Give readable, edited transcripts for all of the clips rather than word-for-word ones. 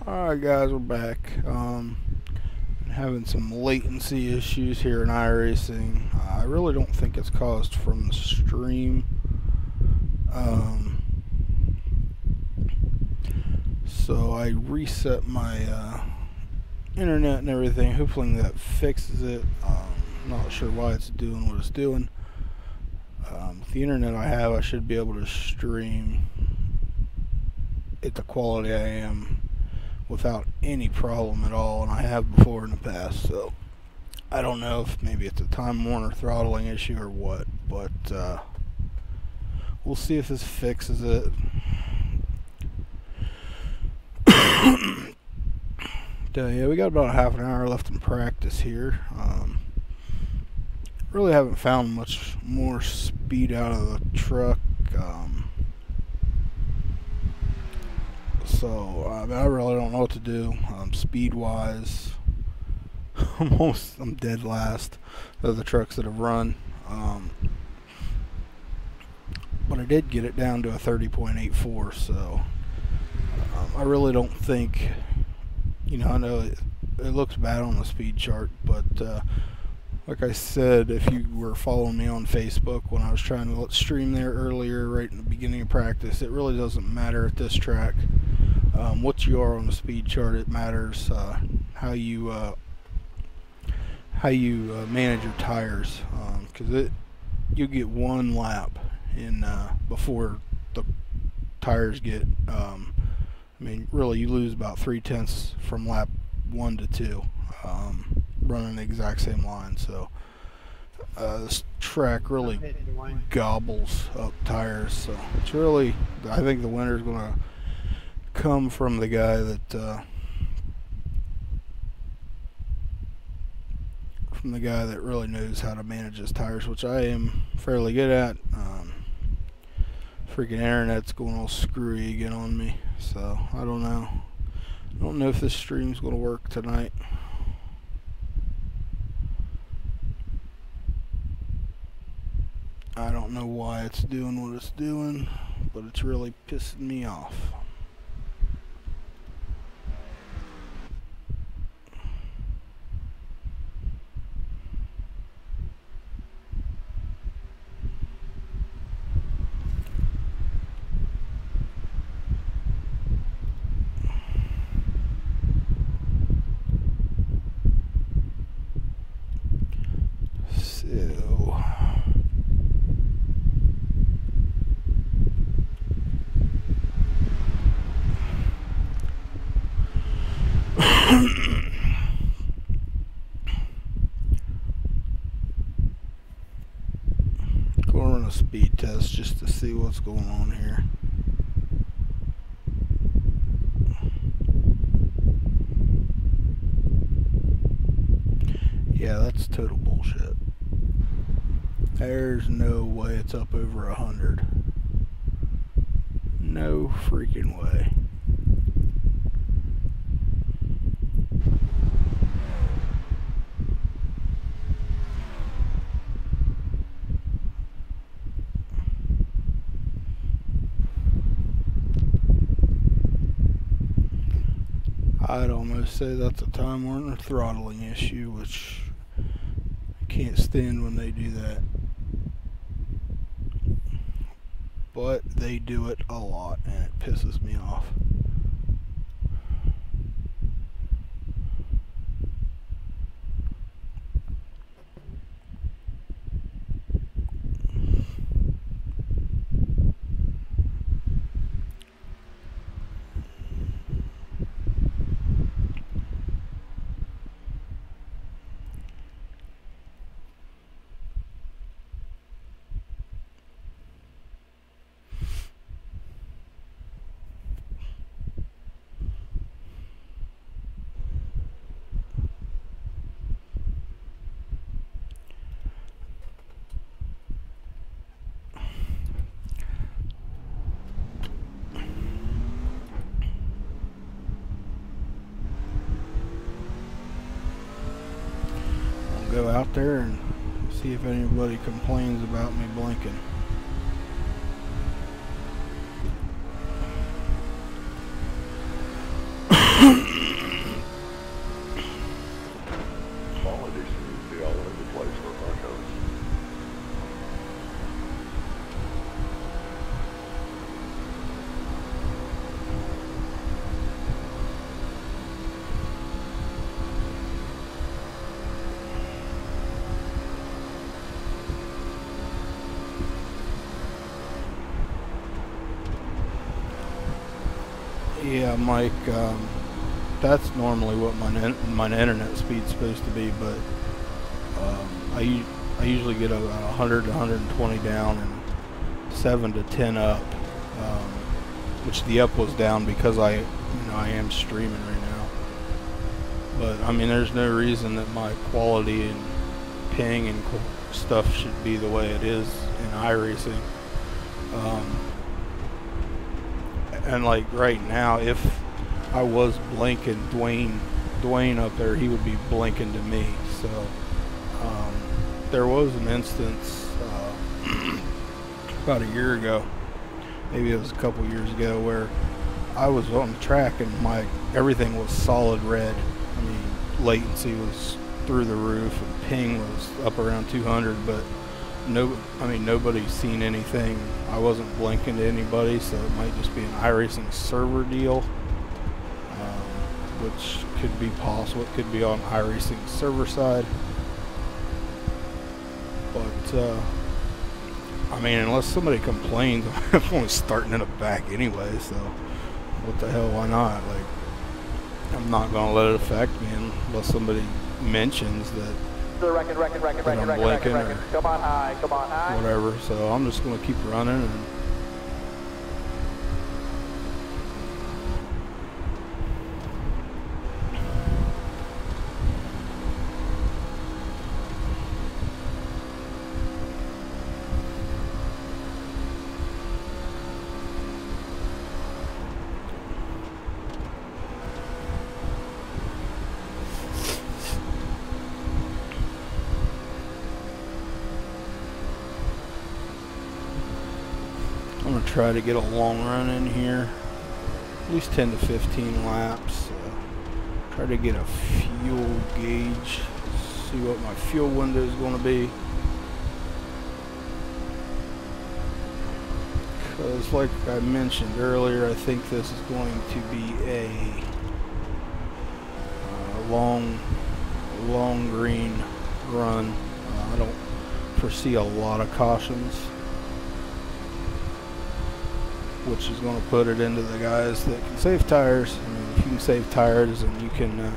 Alright guys, we're back. Having some latency issues here in iRacing. I really don't think it's caused from the stream. So I reset my internet and everything, hopefully that fixes it. Not sure why it's doing what it's doing. With the internet I have, I should be able to stream at the quality I am without any problem at all, and I have before in the past. So I don't know if maybe it's a Time Warner throttling issue or what, but we'll see if this fixes it. Yeah, we got about half an hour left in practice here. Really haven't found much more speed out of the truck. So I really don't know what to do speed wise. I'm dead last of the trucks that have run, but I did get it down to a 30.84. So I really don't think, you know, I know it looks bad on the speed chart, but like I said, if you were following me on Facebook when I was trying to stream there earlier, right in the beginning of practice, it really doesn't matter at this track what you are on the speed chart. It matters how you manage your tires, because you get one lap in before the tires get. I mean, really, you lose about 3/10 from lap 1 to 2. Running the exact same line. So this track really gobbles up tires. So it's really, I think the winner is going to come from the guy that really knows how to manage his tires, which I am fairly good at. Freaking internet's going all screwy again on me, so I don't know. I don't know if this stream's going to work tonight. I don't know why it's doing what it's doing, but it's really pissing me off. Go run a speed test just to see what's going on here. Yeah, that's total bullshit. There's no way it's up over 100. No freaking way. I'd almost say that's a Time Warner throttling issue, which I can't stand when they do that. but they do it a lot and it pisses me off. Go out there and see if anybody complains about me blinking. Yeah, Mike, that's normally what my internet speed's supposed to be, but I usually get about 100 to 120 down and 7 to 10 up, which the up was down because I am streaming right now. But I mean, there's no reason that my quality and ping and stuff should be the way it is in iRacing. And like right now, if I was blinking Dwayne up there, he would be blinking to me. So there was an instance about a year ago, maybe it was a couple years ago, where I was on the track and everything was solid red. I mean, latency was through the roof and ping was up around 200, but nobody's seen anything. I wasn't blinking to anybody, so it might just be an iRacing server deal, which could be possible. It could be on iRacing server side, but I mean, unless somebody complains, I'm only starting in the back anyway, so what the hell, why not? Like, I'm not gonna let it affect me unless somebody mentions that Record, I'm blinking or come on high. Whatever, so I'm just going to keep running and I'm going to try to get a long run in here, at least 10 to 15 laps. Try to get a fuel gauge, see what my fuel window is going to be. Because like I mentioned earlier, I think this is going to be a long green run. I don't foresee a lot of cautions, which is going to put it into the guys that can save tires. I mean, if you can save tires and you can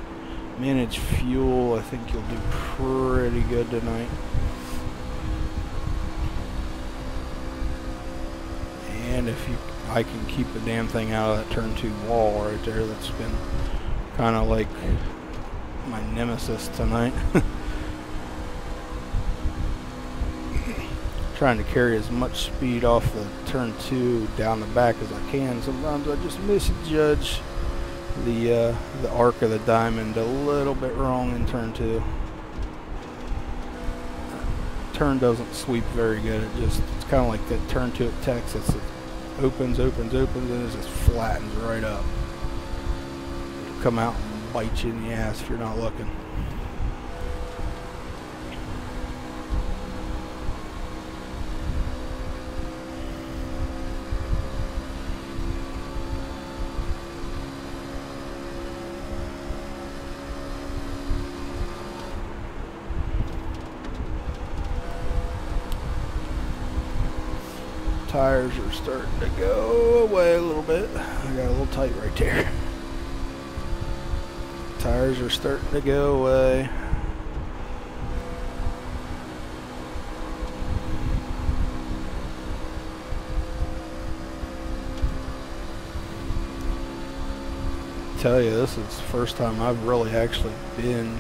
manage fuel, I think you'll do pretty good tonight. And if I can keep the damn thing out of that turn 2 wall right there, that's been kind of like my nemesis tonight. Trying to carry as much speed off the turn 2 down the back as I can. Sometimes I just misjudge the arc of the diamond a little bit wrong in turn 2. Turn doesn't sweep very good. It's kind of like that turn 2 at Texas. It opens, and it just flattens right up. It'll come out and bite you in the ass if you're not looking. Tires are starting to go away a little bit. I got a little tight right there. Tires are starting to go away. Tell you, this is the first time I've really actually been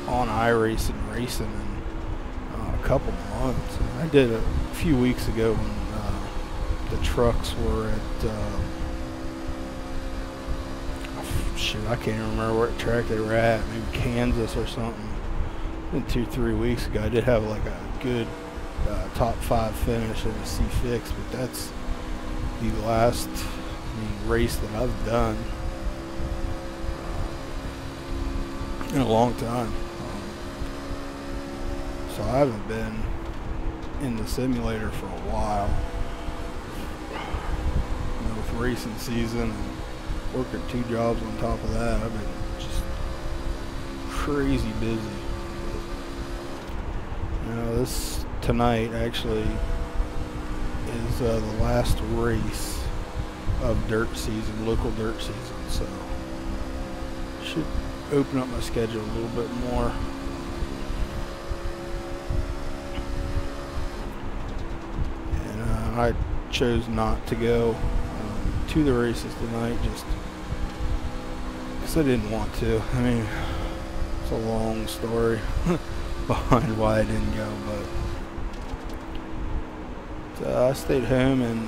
on iRacing racing in a couple months. I did a few weeks ago when the trucks were at shoot, I can't even remember what track they were at, maybe Kansas or something. I think 2-3 weeks ago I did have like a good top 5 finish in a C6, but that's the last race that I've done in a long time. So I haven't been in the simulator for a while. You know, with racing season and working 2 jobs on top of that, I've been just crazy busy. You know, this tonight actually is the last race of dirt season, local dirt season, so should open up my schedule a little bit more. And I chose not to go to the races tonight just because I didn't want to. I mean, it's a long story behind why I didn't go, but I stayed home and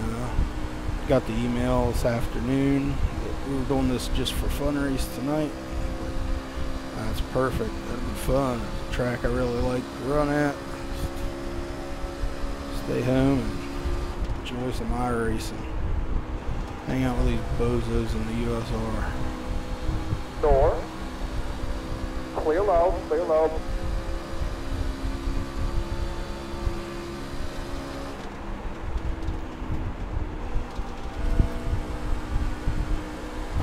got the email this afternoon that we were doing this just for fun race tonight. That's perfect. That'll be fun. It's a track I really like to run at. Stay home and enjoy some iRacing. Hang out with these bozos in the USR. Door. Clear low, clear low.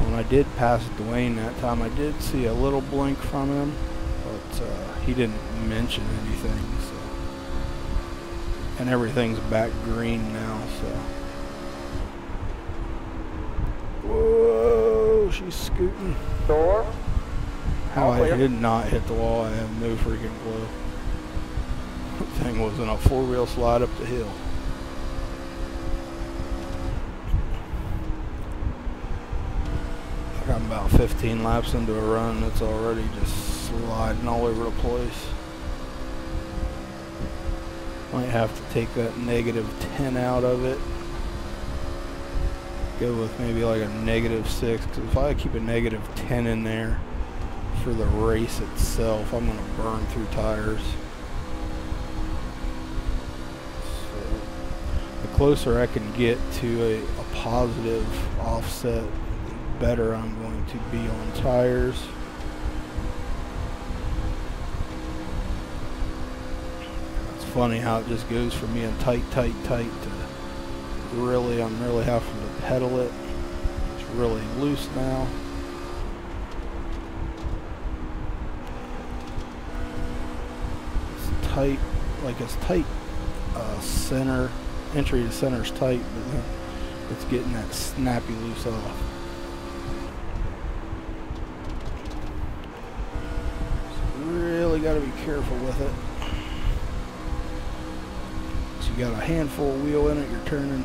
When I did pass Dwayne that time, I did see a little blink from him, but he didn't mention anything. So, and everything's back green now. So, whoa, she's scooting. Door. How I did not hit the wall, I have no freaking clue. That thing was in a 4-wheel slide up the hill. I'm about 15 laps into a run, it's already just sliding all over the place. Might have to take that -10 out of it. Go with maybe like a -6, because if I keep a -10 in there for the race itself, I'm going to burn through tires. So the closer I can get to a positive offset, better I'm going to be on tires. It's funny how it just goes from being tight to really, I'm really having to pedal it. It's really loose now. It's tight, like it's tight center, entry to center is tight, but then it's getting that snappy loose off. Really got to be careful with it. So you got a handful of wheel in it, you're turning, and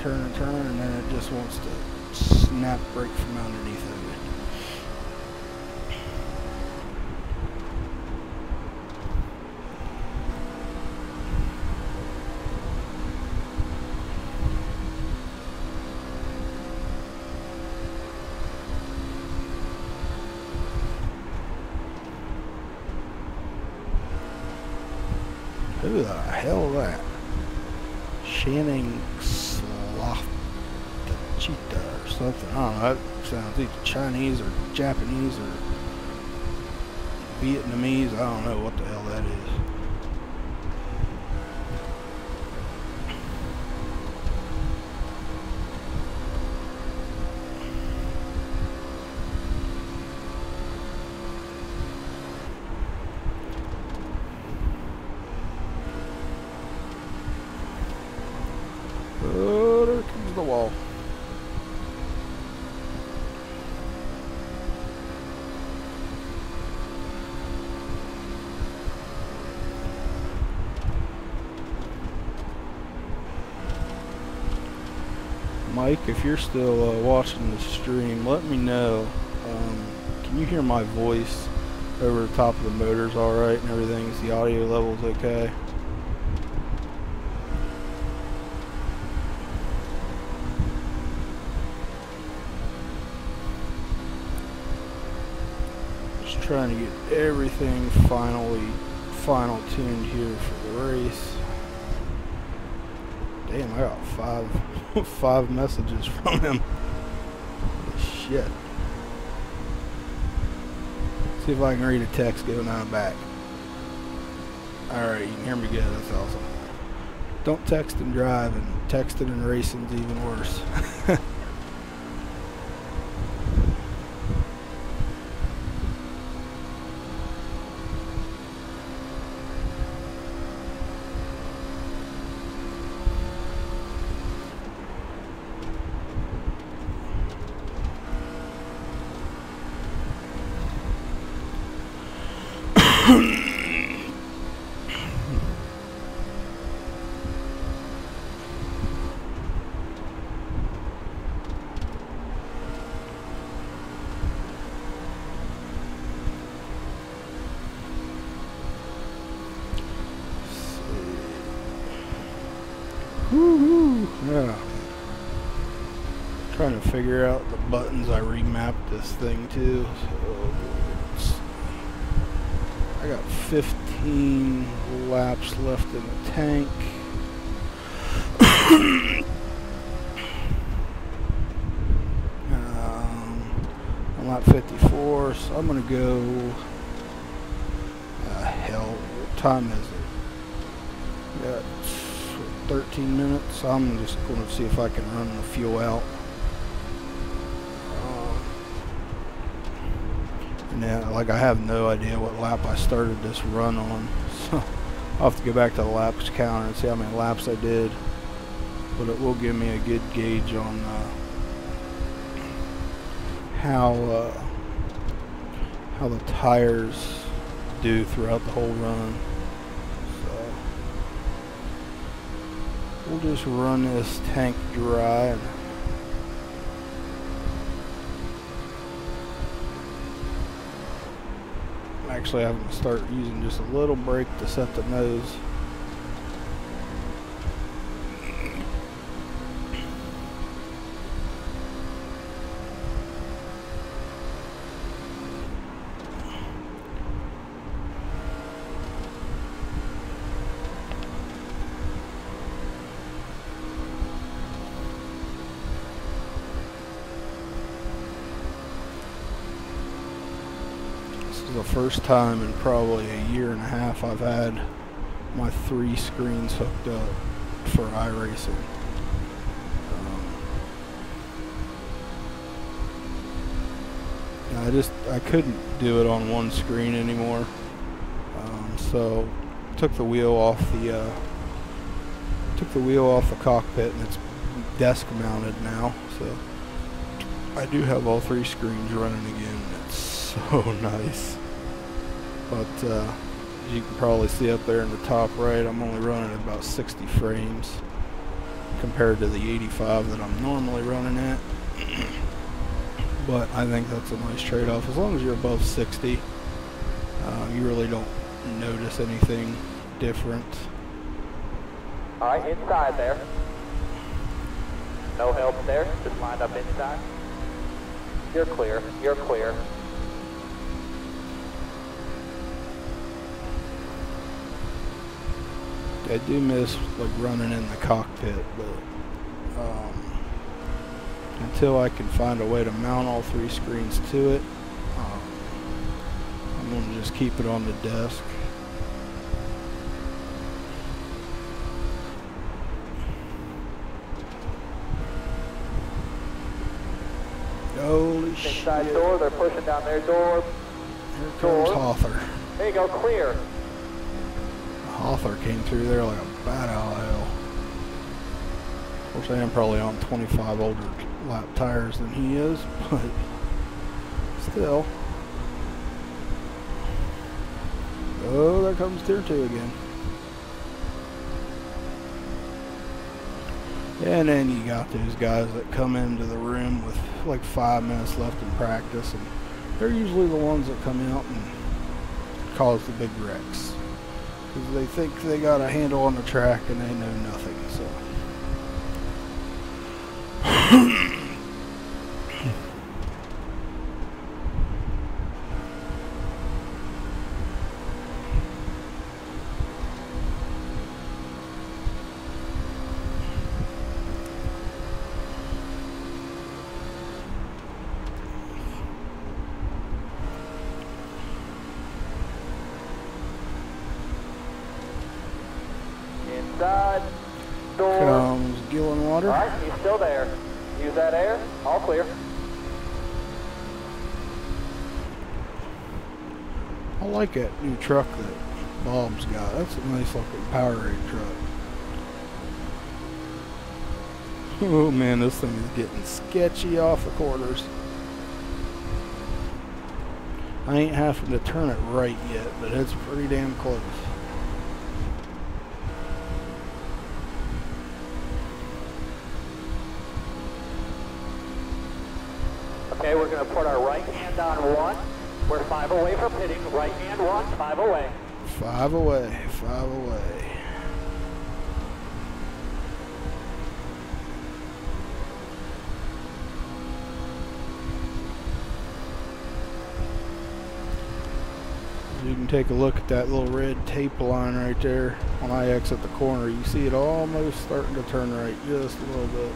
then it just wants to snap right from underneath of it. Who the hell is that? Shanning Sloth Cheetah or something. I don't know. That sounds either Chinese or Japanese or Vietnamese. I don't know what the hell that is. wall. Mike, if you're still watching the stream, let me know. Can you hear my voice over the top of the motors all right and everything? Is the audio levels okay? Just trying to get everything final tuned here for the race. Damn, I got five messages from him. Shit. See if I can read a text going on back. Alright, you can hear me good, that's awesome. Don't text and drive, and texting and racing's even worse. Yeah. Trying to figure out the buttons I remapped this thing to. So I got 15 laps left in the tank. I'm at 54, so I'm gonna go. Hell, what time is it? Got 13 minutes. So I'm just going to see if I can run the fuel out. And then, like, I have no idea what lap I started this run on, so I'll have to go back to the laps counter and see how many laps I did. But it will give me a good gauge on how the tires do throughout the whole run. So we'll just run this tank dry. And actually having to start using just a little brake to set the nose. The first time in probably a year and a half I've had my 3 screens hooked up for iRacing. I couldn't do it on one screen anymore, so took the wheel off the cockpit, and it's desk mounted now. So I do have all 3 screens running again. It's so nice. But as you can probably see up there in the top right, I'm only running at about 60 frames compared to the 85 that I'm normally running at. But I think that's a nice trade-off. As long as you're above 60, you really don't notice anything different. Alright, inside there. No help there, just lined up inside. You're clear, you're clear. I do miss like running in the cockpit, but until I can find a way to mount all 3 screens to it, I'm going to just keep it on the desk. Holy shit. Inside door, they're pushing down their door. Here comes Hawthorne. There you go, clear. Hawthorne came through there like a bat out of hell. Of course, I am probably on 25 older lap tires than he is, but still. Oh, there comes tier 2 again. And then you got those guys that come into the room with like 5 minutes left in practice, and they're usually the ones that come out and cause the big wrecks. Because they think they got a handle on the track and they know nothing, so. Inside. Door. Comes Gillen Water. Alright, he's still there. Use that air. All clear. I like that new truck that Bob's got. That's a nice looking Powerade truck. Oh man, this thing is getting sketchy off the corners. I ain't having to turn it right yet, but it's pretty damn close. Okay, we're going to put our right hand on 1. We're 5 away from pitting. Right hand 1, 5 away. 5 away, 5 away. You can take a look at that little red tape line right there. When I exit the corner, you see it almost starting to turn right just a little bit.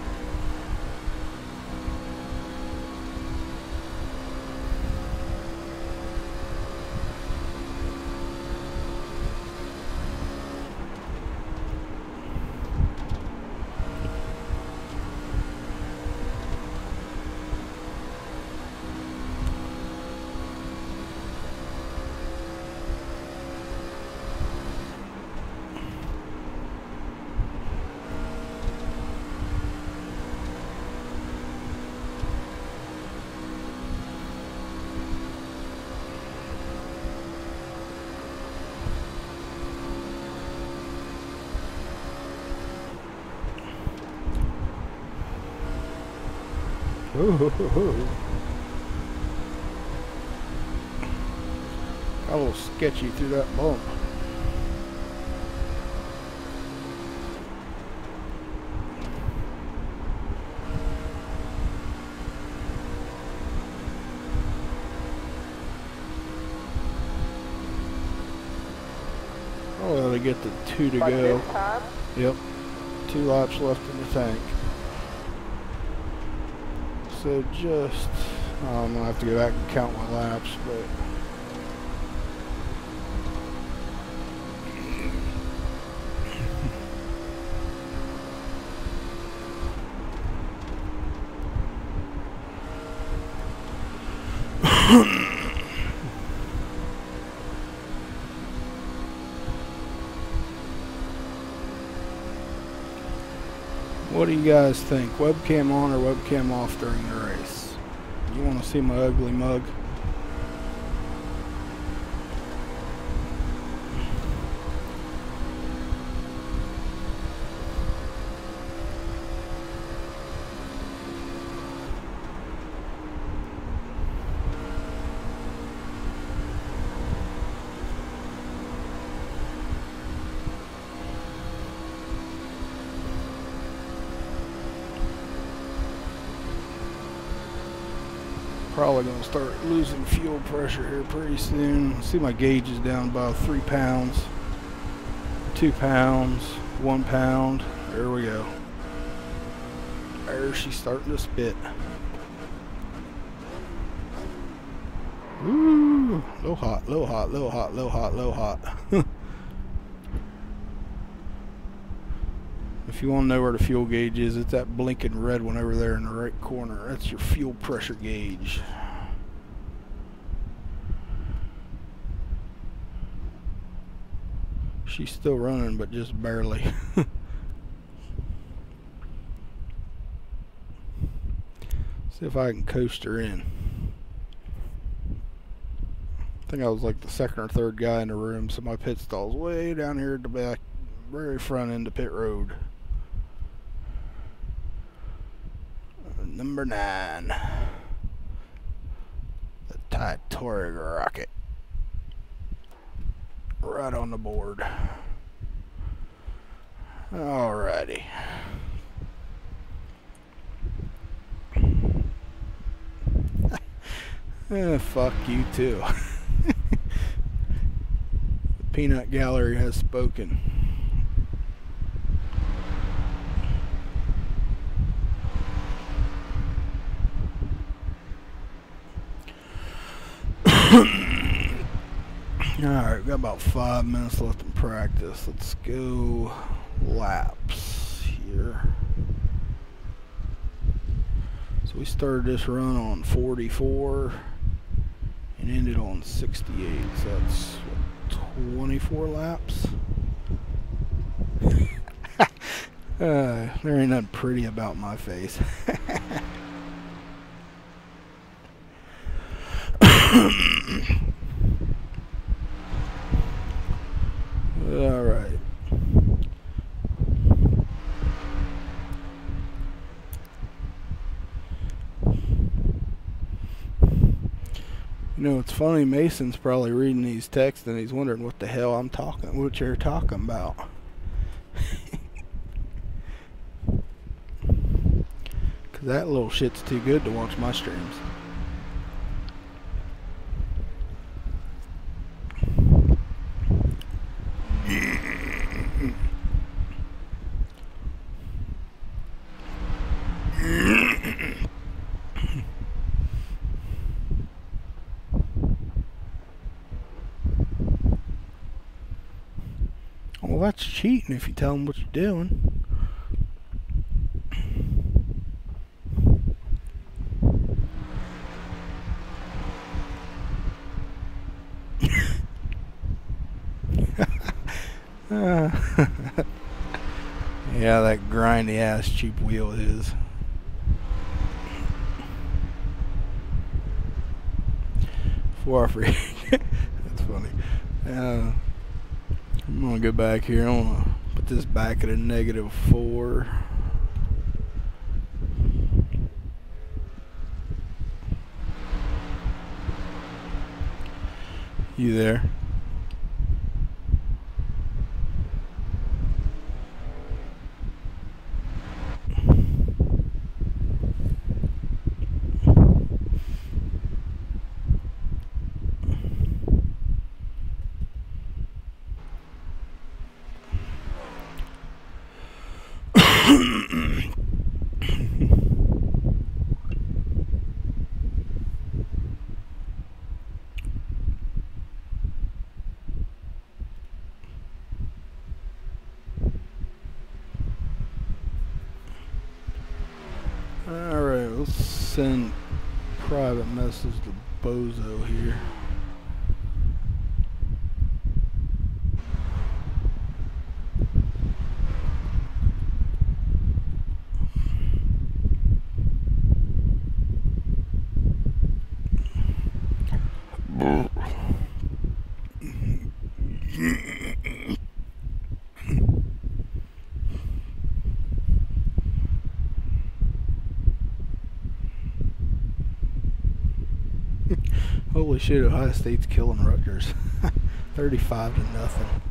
Ooh. Got a little sketchy through that bump. Oh, well, to get the 2 to go. Yep, 2 laps left in the tank. So just, I'm gonna have to go back and count my laps, but what do you guys think? Webcam on or webcam off during the race? You want to see my ugly mug? Probably going to start losing fuel pressure here pretty soon. See, my gauge is down about 3 pounds, 2 pounds, 1 pound. There we go. There she's starting to spit. Ooh, low hot, low hot, low hot, low hot, low hot. If you want to know where the fuel gauge is, it's that blinking red one over there in the right corner. That's your fuel pressure gauge. She's still running, but just barely. See if I can coast her in. I think I was like the second or third guy in the room, so my pit stall's way down here at the back, very front end of pit road. Number 9. The Titanic rocket. Right on the board. Alrighty. Fuck you too. The peanut gallery has spoken. Alright, got about 5 minutes left in practice. Let's go laps here. So we started this run on 44 and ended on 68. So that's what, 24 laps. There ain't nothing pretty about my face. All right. You know, it's funny, Mason's probably reading these texts and he's wondering what the hell what you're talking about. Cause that little shit's too good to watch my streams. Well, that's cheating if you tell them what you're doing. Yeah, that grindy ass cheap wheel is. Before I forget, that's funny. I'm gonna go back here. I'm gonna put this back at a -4. You there? Alright, let's send private message to Bozo here. Holy shit, Ohio State's killing Rutgers. 35-0.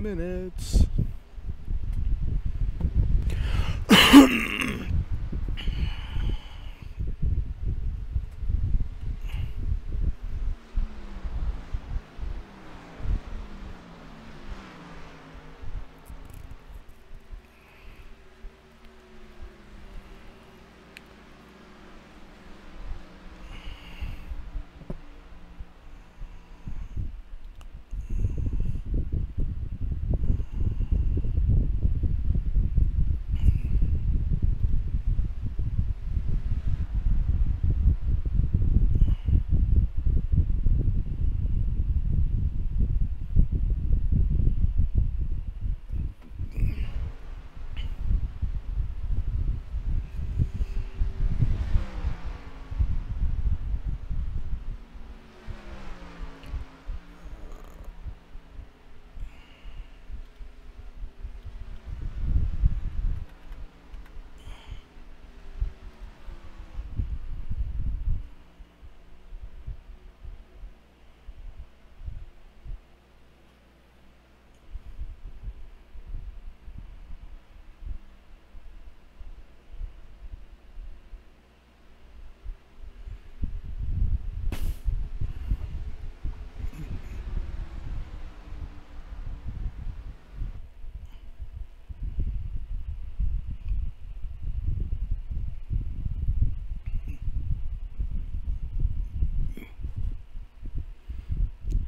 Minutes.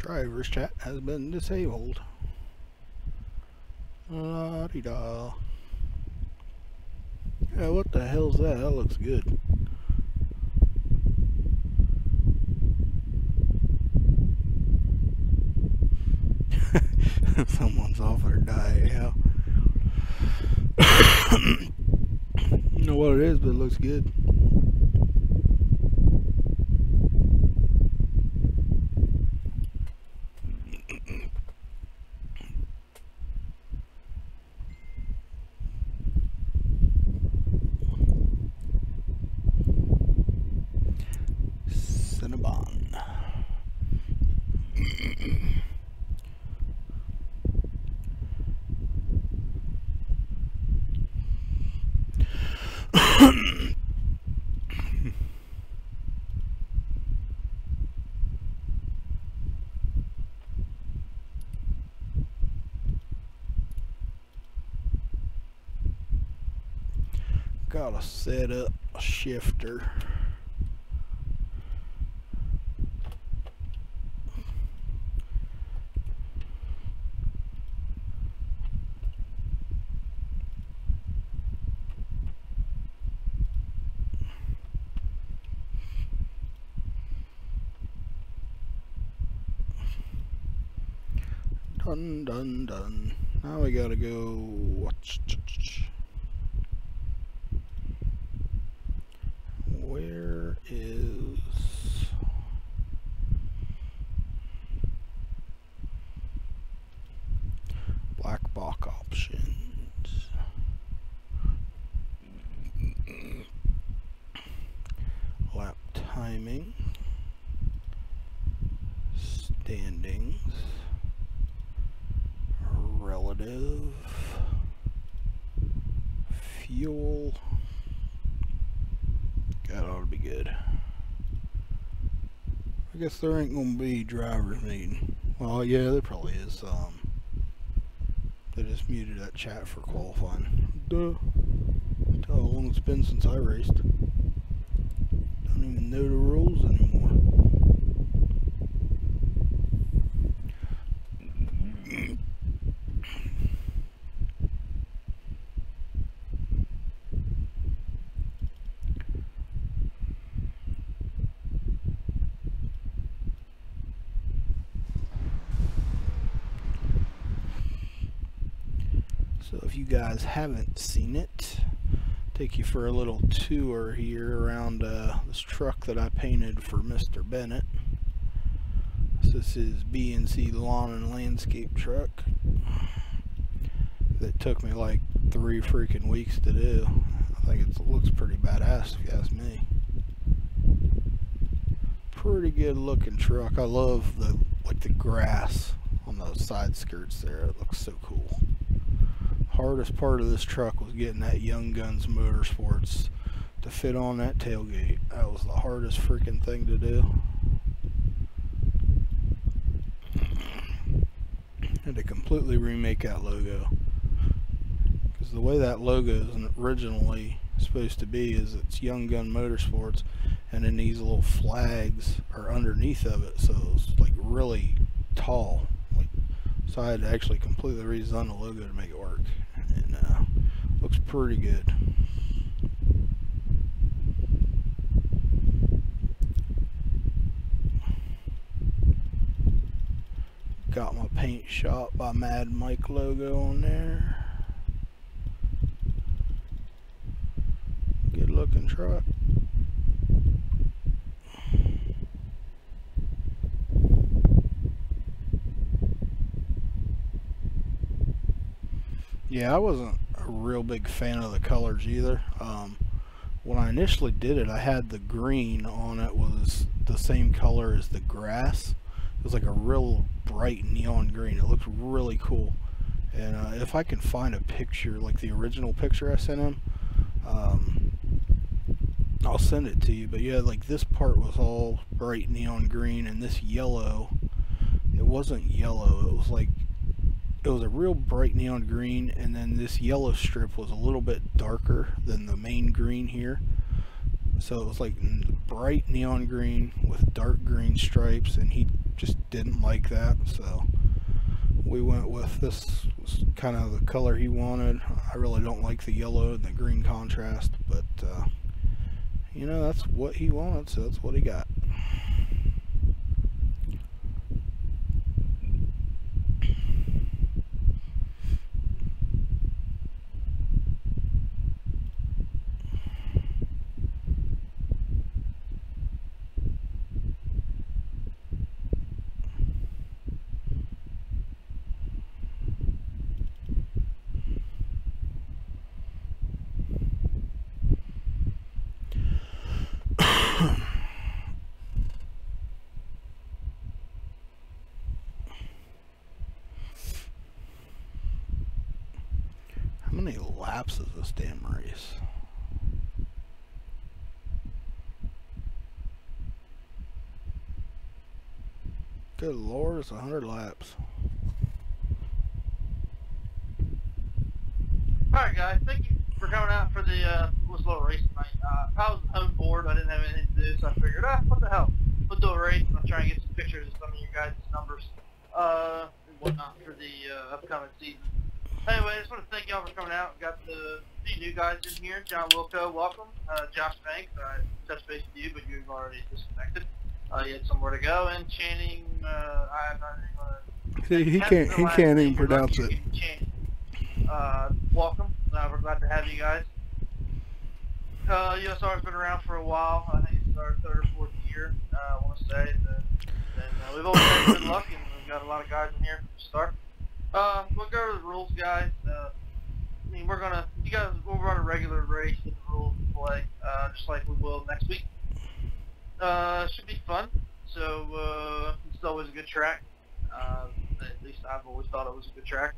Driver's chat has been disabled. La-di-da. Yeah, what the hell's that? That looks good. Someone's offered to die, yeah. I don't know what it is, but it looks good. Cinnabon. Gotta set up a shifter. Done, done, done. Now we gotta go. Where is black box options? Lap timing, standings, relative, fuel. That ought to be good. I guess there ain't gonna be driver's meeting. Well, yeah, there probably is. They just muted that chat for qualifying. Duh. Tell how long it's been since I raced. Don't even know the rules anymore. So if you guys haven't seen it, take you for a little tour here around this truck that I painted for Mr. Bennett. So this is B&C Lawn and Landscape truck that took me like 3 freaking weeks to do. I think it looks pretty badass if you ask me. Pretty good looking truck. I love the grass on those side skirts there. It looks so cool. Hardest part of this truck was getting that Young Guns Motorsports to fit on that tailgate. That was the hardest freaking thing to do. Had to completely remake that logo, because the way that logo is originally supposed to be is it's Young Gun Motorsports, and then these little flags are underneath of it, so it's like really tall. So I had to actually completely redesign the logo to make it work, and looks pretty good. Got my Paint Shop by Mad Mike logo on there. Good looking truck. Yeah, I wasn't a real big fan of the colors either. When I initially did it, I had the green on it was the same color as the grass. It was like a real bright neon green. It looked really cool. And if I can find a picture, like the original picture I sent him, I'll send it to you. But yeah, like this part was all bright neon green, and this yellow, it wasn't yellow. It was like, it was a real bright neon green, and then this yellow strip was a little bit darker than the main green here. So it was like bright neon green with dark green stripes, and he just didn't like that, so we went with this was kind of the color he wanted. I really don't like the yellow and the green contrast, but you know, that's what he wanted, so that's what he got. How many laps is this damn race? Good Lord, it's 100 laps. Alright guys, thank you for coming out for the this little race tonight. I was home bored, I didn't have anything to do, so I figured, what the hell, we'll do a race and I'll try and get some pictures of some of your guys' numbers and whatnot for the upcoming season. Anyway, I just want to thank y'all for coming out. We've got the few new guys in here. John Wilco, welcome. Josh Banks, I touched base with you, but you've already disconnected. You had somewhere to go. And Channing, I'm not even going to... He can't even pronounce it. Channing. Welcome. We're glad to have you guys. USR has been around for a while. I think it's our third or fourth year, I want to say. And we've always had good luck, and we've got a lot of guys in here to start. We'll go over the rules, guys. I mean, we'll run a regular race with the rules to play, just like we will next week. Should be fun. So, it's always a good track. At least I've always thought it was a good track.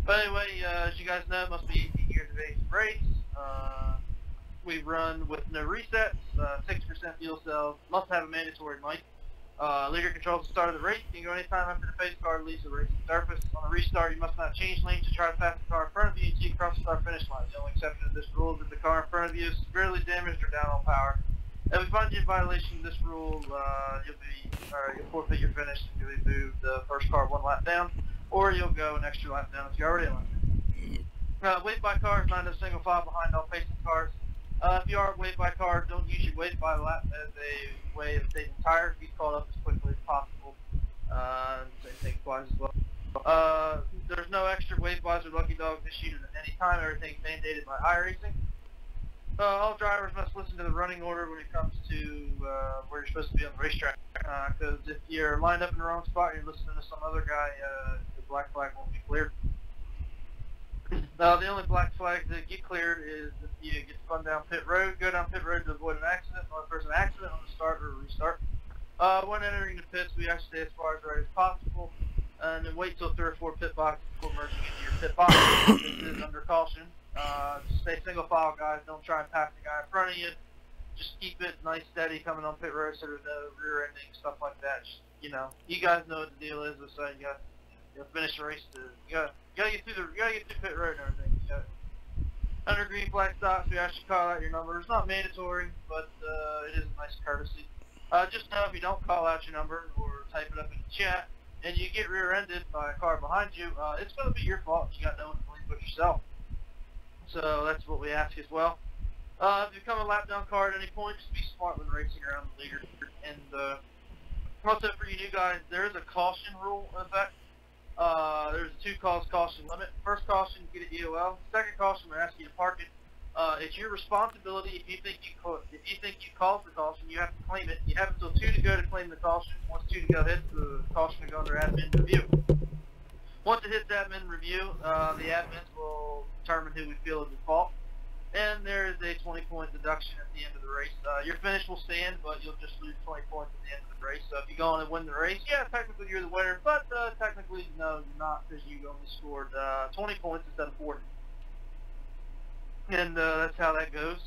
But anyway, as you guys know, it must be 18 years of age race. We run with no resets, 6% fuel cells, must have a mandatory mic. Leader controls the start of the race. You can go anytime after the face car leaves the racing surface. On a restart, you must not change lanes to try to pass the car in front of you until you cross the start finish line. The only exception to this rule is if the car in front of you is severely damaged or down on power. If we find you in violation of this rule, you'll forfeit your finish and you'll move the first car one lap down, or you'll go an extra lap down if you're already on it. Wait by car is not a single file behind all pacing cars. If you are wait by car, don't use your wait by lap as a way of staying tired. Be caught up as quickly as possible. Same thing applies as well. There's no extra wait bys or lucky dogs issued at any time. Everything's mandated by iracing. All drivers must listen to the running order when it comes to where you're supposed to be on the racetrack. Because if you're lined up in the wrong spot and you're listening to some other guy, the black flag won't be cleared. The only black flags that get cleared is if you get spun down pit road, go down pit road to avoid an accident, or if there's an accident on the start or restart. When entering the pits, we actually stay as far as right as possible, and then wait till 3 or 4 pit boxes before merging into your pit box. This is under caution. Just stay single file, guys. Don't try and pass the guy in front of you. Just keep it nice, steady coming on pit road, so there's no rear ending, stuff like that. Just, you know, you guys know what the deal is. So you gotta finish the race. You gotta get through pit road and everything. Under green flag stops, we actually call out your number. It's not mandatory, but it is a nice courtesy. Just know if you don't call out your number or type it up in the chat, and you get rear-ended by a car behind you, it's going to be your fault. You got no one to blame but yourself. So that's what we ask as well. If you become a lap down car at any point, just be smart when racing around the leader. And also for you new guys, there is a caution rule in effect. There's a 2 calls caution limit. First caution, you get an EOL. Second caution, we're asking you to park it. It's your responsibility. If you think you caused the caution, you have to claim it. You have until 2 to go to claim the caution. Once 2 to go hits, the caution will go under admin review. Once it hits admin review, the admins will determine who we feel is at fault. And there is a 20-point deduction at the end of the race. Your finish will stand, but you'll just lose 20 points at the end of the race. So if you go on and win the race, yeah, technically you're the winner, but technically, no, you're not, because you only scored 20 points instead of 40. And that's how that goes.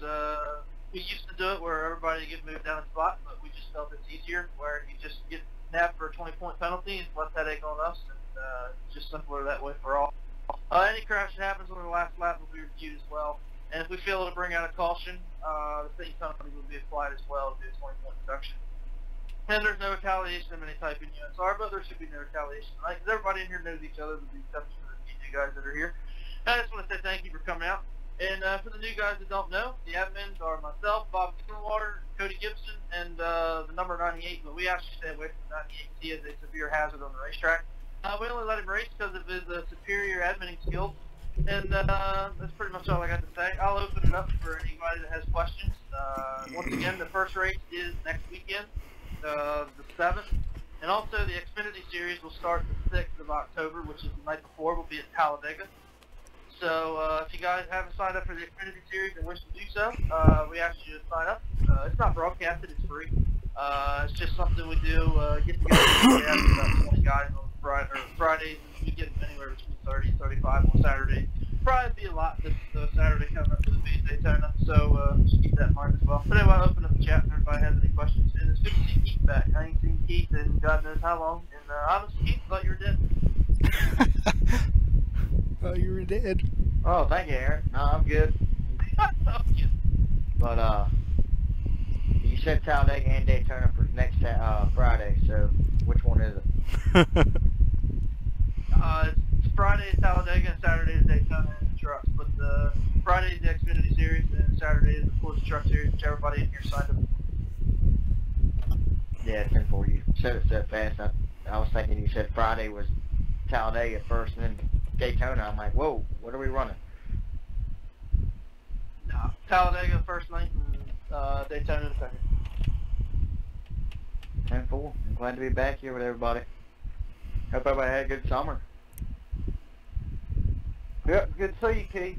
We used to do it where everybody get moved down a spot, but we just felt it's easier, where you just get nabbed for a 20-point penalty, it's less headache on us, and it's just simpler that way for all. Any crash that happens on the last lap will be reviewed as well. And if we fail to bring out a caution, the same penalty will be applied as well to do a 20-point deduction. And there's no retaliation of any type in USR, but there should be no retaliation tonight, because everybody in here knows each other with the exception of the new guys that are here. I just want to say thank you for coming out. And for the new guys that don't know, the admins are myself, Bob Stillwater, Cody Gibson, and the number 98, but we actually stay away from 98. He is a severe hazard on the racetrack. We only let him race because of his superior adminning skills. And that's pretty much all I got to say. I'll open it up for anybody that has questions. Once again, the first race is next weekend, the 7th. And also the Xfinity Series will start the 6th of October, which is the night before. We'll be at Talladega. So if you guys haven't signed up for the Xfinity Series and wish to do so, we ask you to sign up. It's not broadcasted, it's free. It's just something we do, get together. We have about 20 guys on Fridays, and we get anywhere between 30 and 35 on Saturday. Probably be a lot this Saturday coming up to the Beach Daytona, so just keep that in mind as well. But anyway, I'll open up the chat if everybody has any questions. And it's good to see Keith back. I ain't seen Keith in God knows how long. And honestly, Keith, thought you were dead. Oh, you were dead. Oh, thank you, Aaron. No, I'm good. But you said Talladega and Daytona for next Friday, so which one is it? It's Friday is Talladega and Saturday is Daytona and the trucks. But Friday is the Xfinity Series and Saturday is of course the Truck Series, which everybody in here signed up. Yeah, 10-4. You said it so fast. I was thinking you said Friday was Talladega first and then Daytona. I'm like, whoa, what are we running? No, Talladega first night and Daytona the second. 10-4. I'm glad to be back here with everybody. Hope everybody had a good summer. Yep, good to see you, Keith.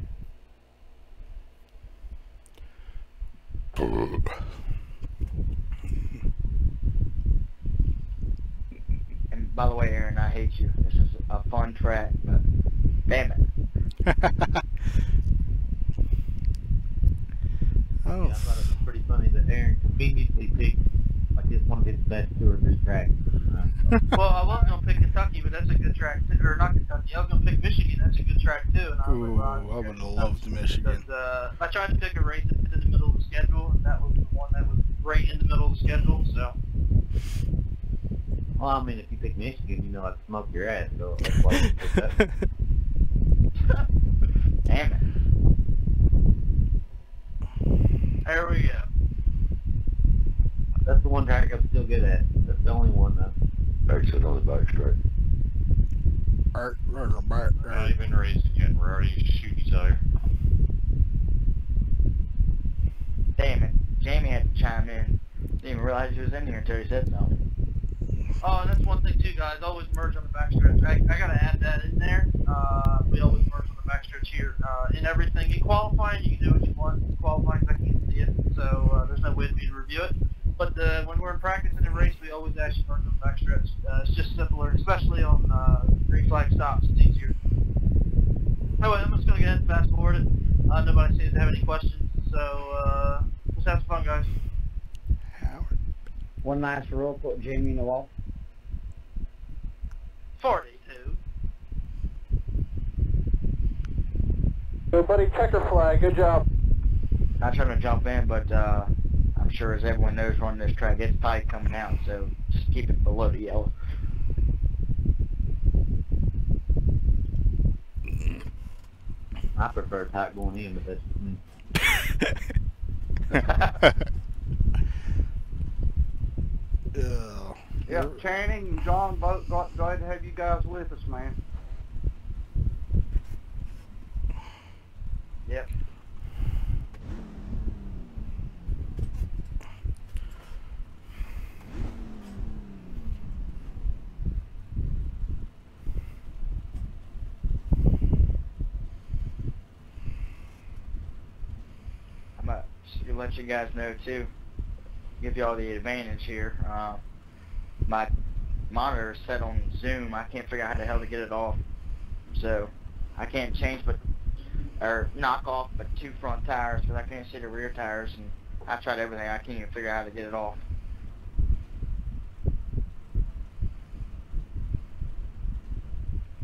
And by the way, Aaron, I hate you. This is a fun track, but damn it. Oh. Yeah, I thought it was pretty funny that Aaron conveniently picked like one of his best two or three tracks. Well, I was going to pick Kentucky, but that's a good track too. Or not Kentucky, I was going to pick Michigan. That's a good track too. And Ooh, I would have loved Michigan. Because, I tried to pick a race in the middle of the schedule, and that was the one that was right in the middle of the schedule. So. Well, I mean, if you pick Michigan, you know I'd smoke your ass. So that's why you picked that. Damn it. There we go. That's the one track I'm still good at. That's the only one though. Exit on the back straight. We're not even racing yet. We're already shooting each other. Damn it. Jamie had to chime in. Didn't even realize he was in here until he said something. Oh, and that's one thing too, guys. Always merge on the backstretch. I gotta add that in there. We always merge on the backstretch here. In everything, in qualifying, you can do what you want. In qualifying, I can't see it, so there's no way for me to review it. But when we're in practice and in race, we always actually merge on the backstretch. It's just simpler, especially on green flag stops. It's easier. Anyway, I'm just gonna go ahead and fast forward it. Nobody seems to have any questions, so let's have some fun, guys. Howard. One nice rule, put Jamie in the wall. 42. Good buddy, checker flag, good job. I'm trying to jump in, but I'm sure as everyone knows running this track, it's tight coming out, so just keep it below the yellow. I prefer tight going in, but that's me. Yep, Channing and John both glad to have you guys with us, man. Yep. I'm going to let you guys know too, give you all the advantage here. My monitor is set on Zoom. I can't figure out how the hell to get it off, so I can't change or knock off but two front tires because I can't see the rear tires, and I tried everything. I can't even figure out how to get it off.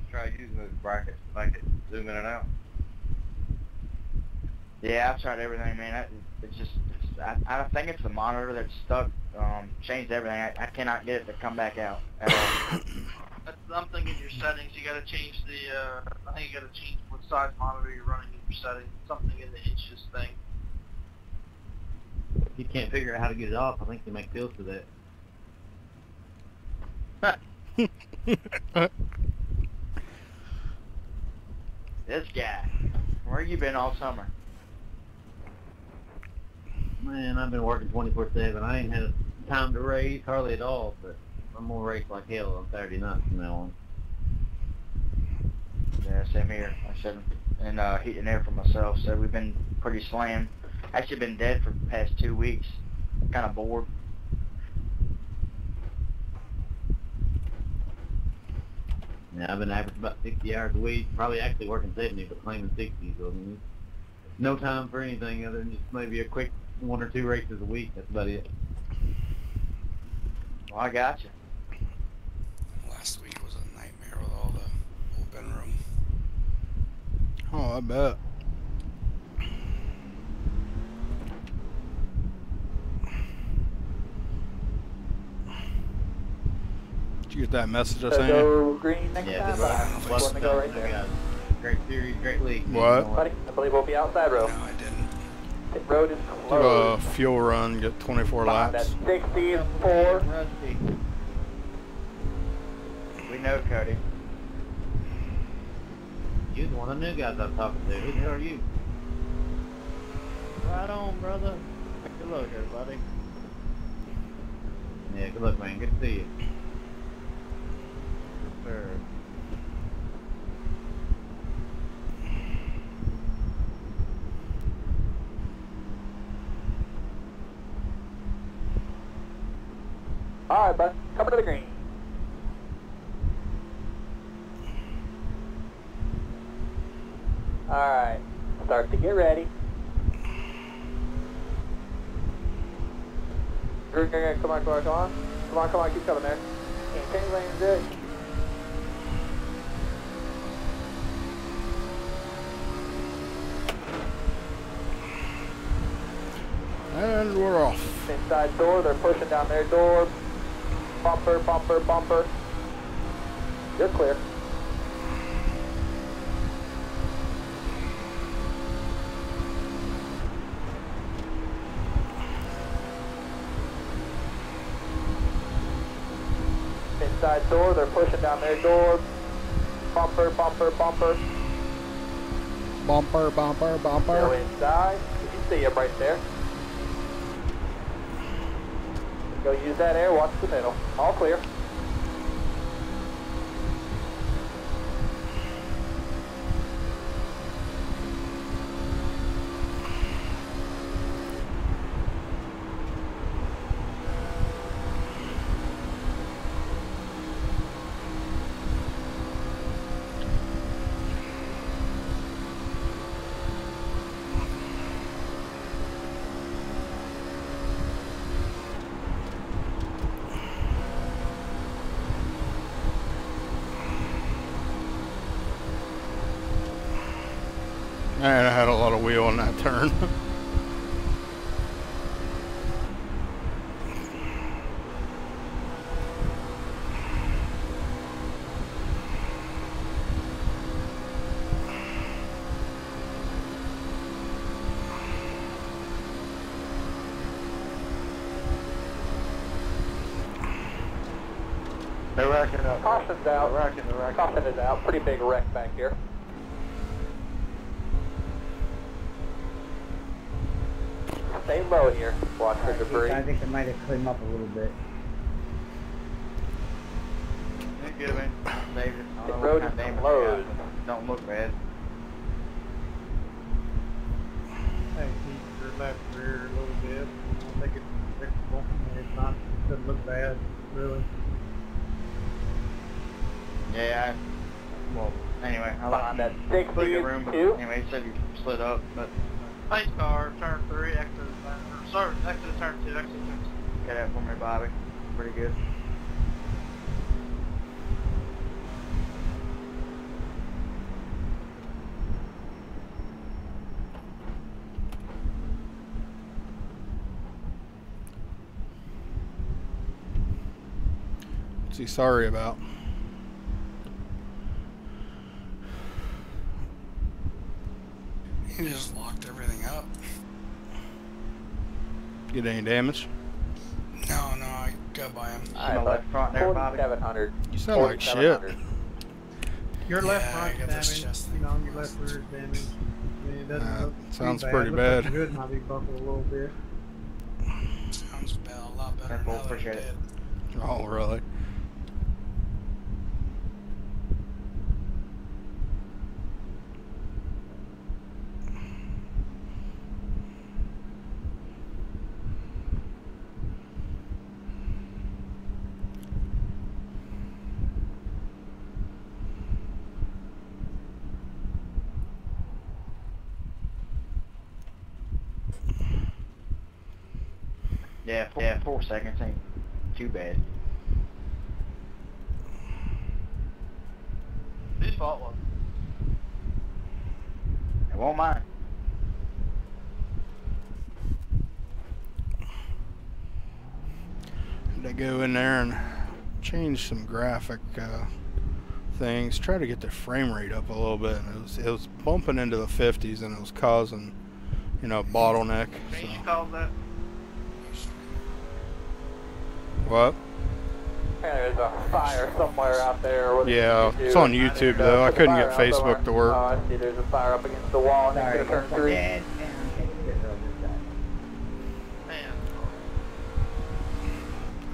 Try using those brackets to make it zoom in and out. Yeah, I've tried everything, man. It's I think it's the monitor that's stuck. Changed everything. I cannot get it to come back out at all. I'm thinking your settings. You got to change the. I think you got to change what size monitor you're running in your settings. Something in the inches thing. If you can't figure out how to get it off, I think you make pills for that. This guy. Where you been all summer? Man, I've been working 24/7. I ain't had time to race hardly at all, but I'm gonna race like hell on Saturday night from now on. Yeah, same here. I said, and heat and air for myself. So we've been pretty slammed. Actually been dead for the past 2 weeks. Kind of bored. Yeah, I've been averaging about 60 hours a week. Probably actually working 70, but claiming 60. So I mean, no time for anything other than just maybe a quick 1 or 2 races a week. That's about it. Well, I got you. Last week was a nightmare with all the open room. Oh, I bet. Did you get that message I sent you? Go green next Yeah, time. good luck. I'm going to go right there. Great series, great league. What? Buddy, I believe we'll be outside row. No, I didn't. Pit road is Do a closed. fuel run, get 24 Behind laps. that 64. Rusty. We know, Cody. You're one of the new guys I'm talking to. Who the hell are you? Right on, brother. Good luck, everybody. Yeah, good luck, man. Good to see you. Sir. All right, bud. Coming to the green. All right. Start to get ready. Come on, come on, come on. Come on, come on, keep coming there. Can't change lanes it. And we're off. Inside door, they're pushing down their door. Bumper, bumper, bumper. You're clear. Inside door, they're pushing down their door. Bumper, bumper, bumper. Bumper, bumper, Go bumper. inside. You can see him right there. Go use that air, watch the middle. All clear. Man, I had a lot of wheel on that turn. They're racking up. Caution's out. They're racking. Caution is out. Pretty big wreck back here. Stay low here. Watch for debris. I think I might have cleaned up a little bit. You're good, man. Saved it. I The don't know road what is kind of damage closed. we got. Don't look bad. Hey, keep your left rear a little bit. I think it's fixable. It's not, it doesn't look bad, really. Yeah, well, anyway, I Behind that like the room. 62. Anyway, he said you split up, but Pace car, turn 3, exit, or sorry, exit turn 2, exit turn 2. get that for me, Bobby. Pretty good. What's he sorry about? He just locked everything up. Get any damage? No, I got by him. See my left front there, Bobby? 4700. You sound like shit. Your left Yeah, I front's got this damaged. chest You thing. know, your left rear's damaged. I mean, it doesn't look sounds too pretty Looks like bad. the hood might be buckled a little bit. Sounds bad, a lot better Careful, now that I'm appreciate it. dead. Oh, really? Yeah, 4 seconds ain't too bad. Whose fault was It won't mind. They go in there and change some graphic things. Try to get the frame rate up a little bit. And it was bumping into the 50s, and it was causing, you know, a bottleneck. Can you So. call that? What? There's a fire somewhere out there. What Yeah, did you it's do? on YouTube though. I Put the couldn't fire get out Facebook somewhere. to work. Oh, I see. There's a fire up against the wall and Sorry, it's gonna turn I'm green. dead. Man, I can't get rid of this guy. Man.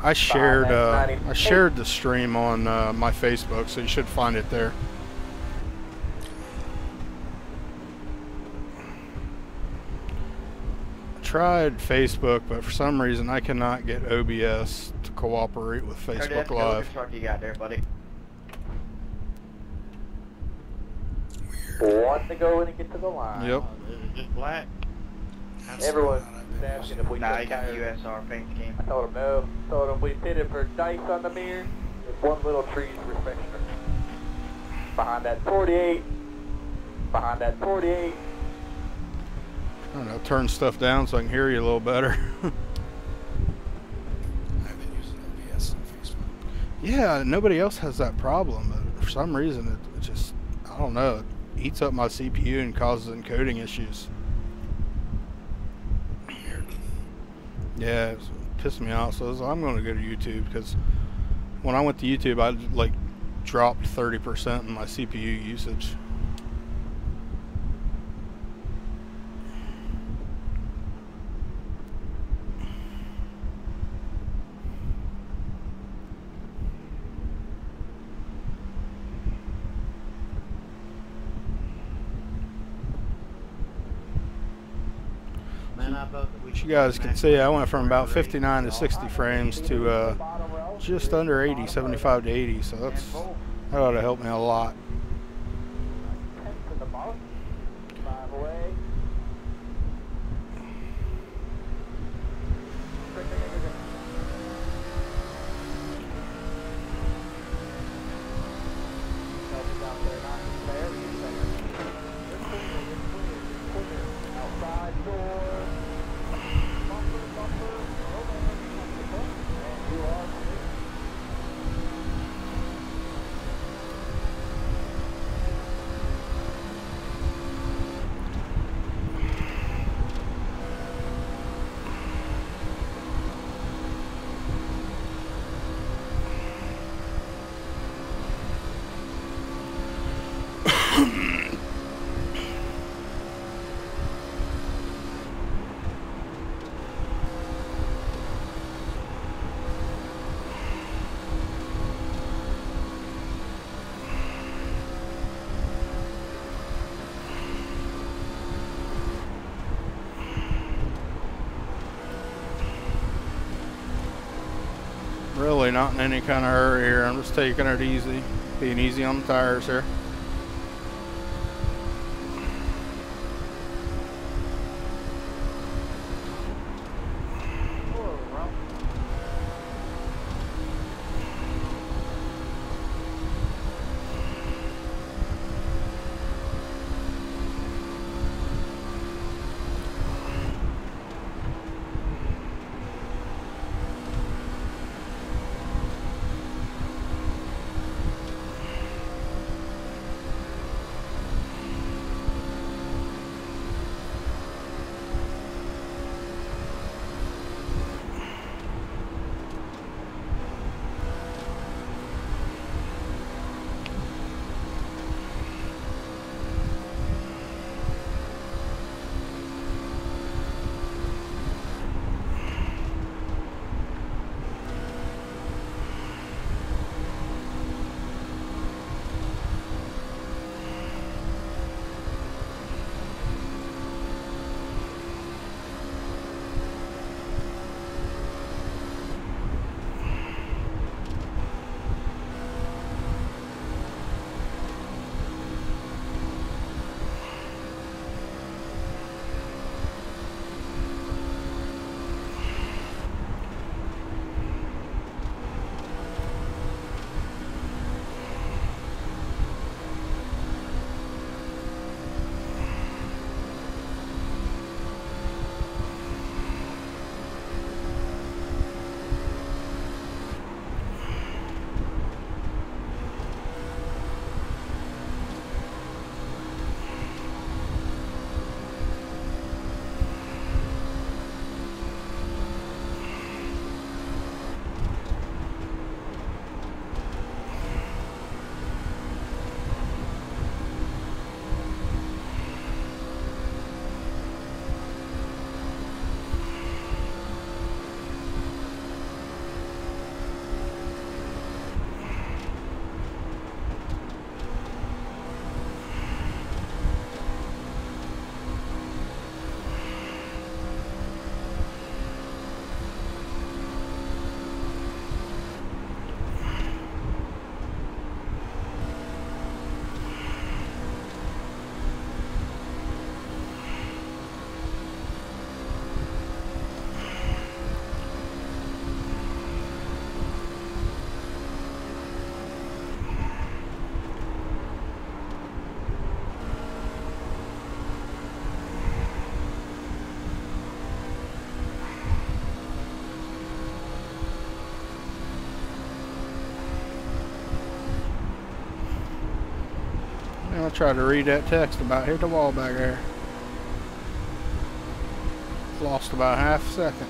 I Fire, I shared the stream on my Facebook, so you should find it there. I tried Facebook, but for some reason I cannot get OBS to cooperate with Facebook Live. What truck you got there, buddy? One to go in and get to the line. Yep. Is it just black? Everyone's That's asking if we Nah, took you got the tires. USR paint scheme. I told him no. Told him we did it for dice on the mirror. There's one little tree's reflection. Behind that 48. Behind that 48. I don't know, turn stuff down so I can hear you a little better. I've been using OBS on Facebook. Yeah, nobody else has that problem, but for some reason it just, I don't know, it eats up my CPU and causes encoding issues. Weird. Yeah, it pissed me off, so I was like, I'm going to go to YouTube, because when I went to YouTube, I like dropped 30% in my CPU usage. Man, I thought that we As you guys can see, I went from about 59 to 60 frames to just under 80, 75 to 80, so that ought to help me a lot. To the bottom. 5 away. Outside door. Bumper, bumper. And you are clear. Really not in any kind of hurry here. I'm just taking it easy, being easy on the tires here. tried to read that text about hit the wall back there. Lost about half a second.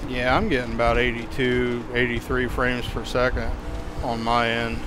Yeah, I'm getting about 82, 83 frames per second on my end.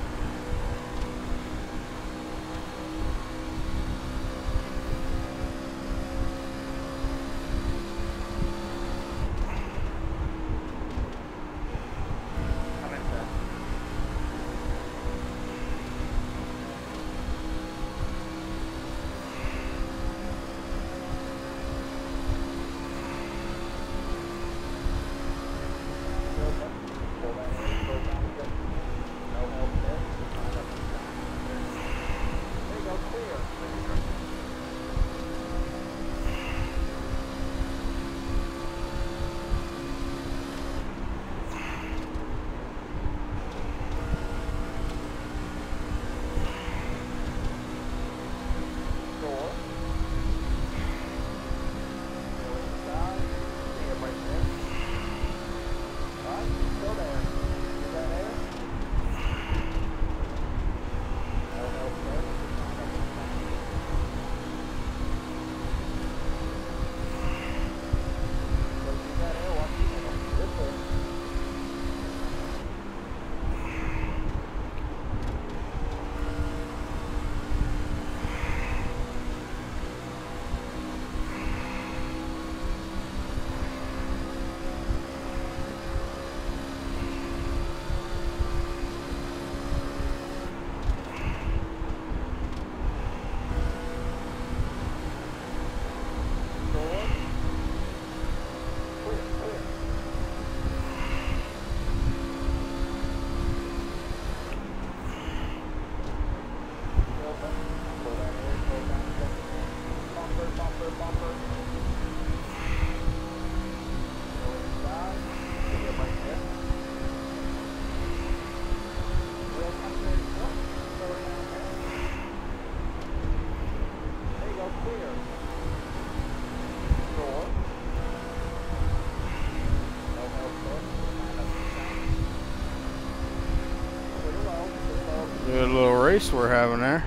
Good little race we're having there.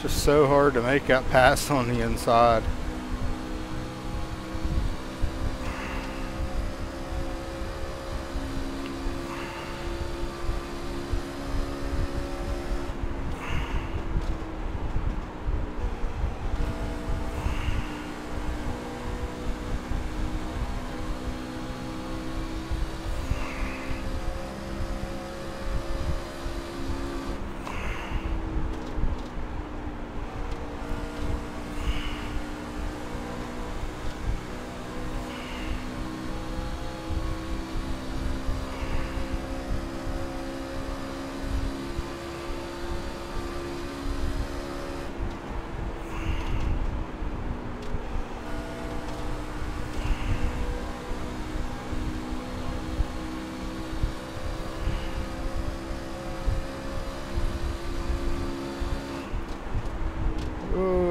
Just so hard to make that pass on the inside.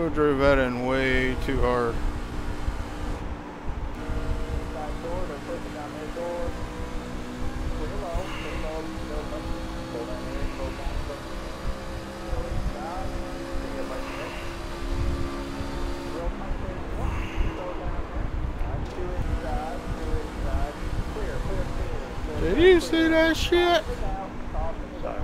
Oh, drove that in way too hard. Side door, they're pushing down their door. Clear low, go up. Pull down there, pull down, go inside. See you right there. Real tight there, pull down there. Nice, two inside. Clear. Did you see that shit? Sorry,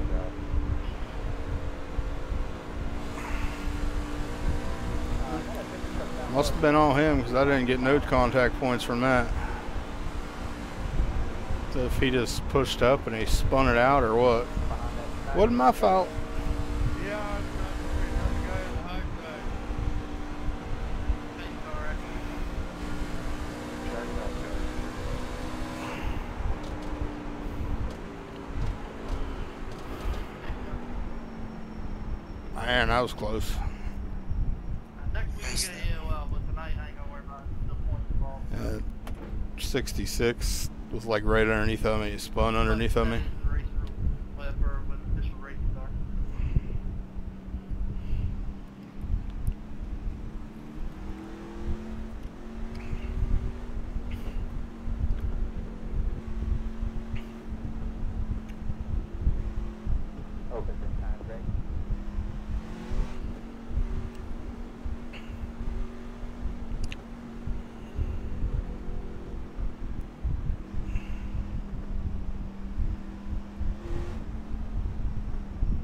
Must have been on him because I didn't get no contact points from that. So if he just pushed up and he spun it out or what? Wasn't my fault. Yeah, I'm not worried about the guy on the high side. Same car, Man, that was close. Next week you get an AOL, but tonight I ain't gonna worry about the points involved. 66 was like right underneath of me. He spun underneath of me. Race rules, whatever when official races are. Open this time, Greg.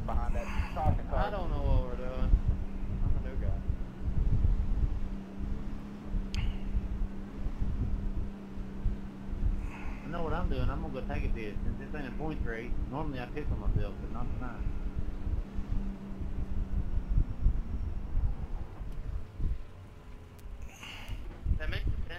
Behind that caution car. I don't know what we're doing. I'm a new guy. I know what I'm doing. I'm gonna go take a bid. Since this ain't a points race, normally I piss on myself, but not tonight. That makes it 10.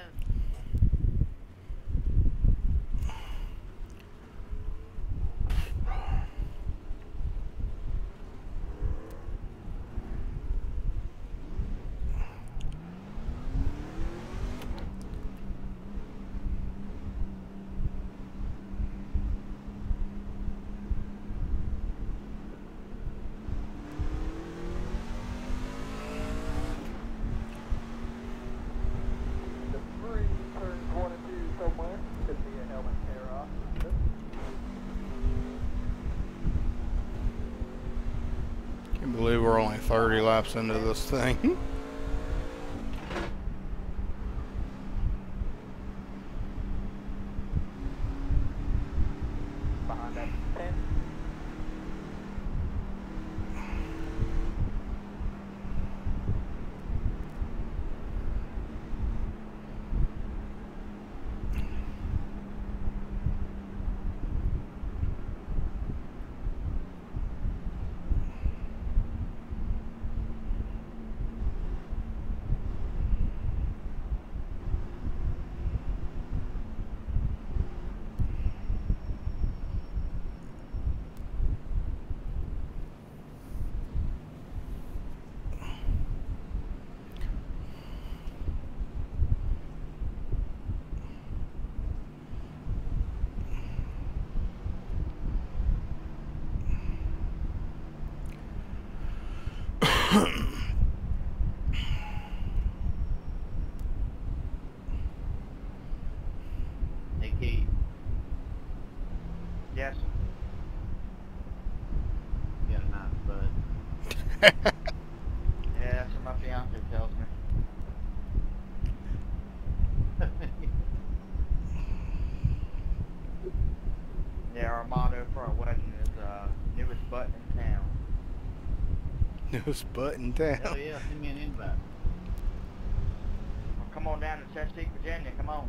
The three turns 1 and 2 somewhere. Could be a helmet tear off. Can't believe we're only 30 laps into this thing. Behind that 10. Hey, Keith, Yes. you got a nice butt. Yeah, that's what my fiance tells me. Yeah, our motto for our wedding is newest butt in town. Newest butt in Hell town. yeah, send me an invite. Well, come on down to Chesapeake, Virginia. Come on.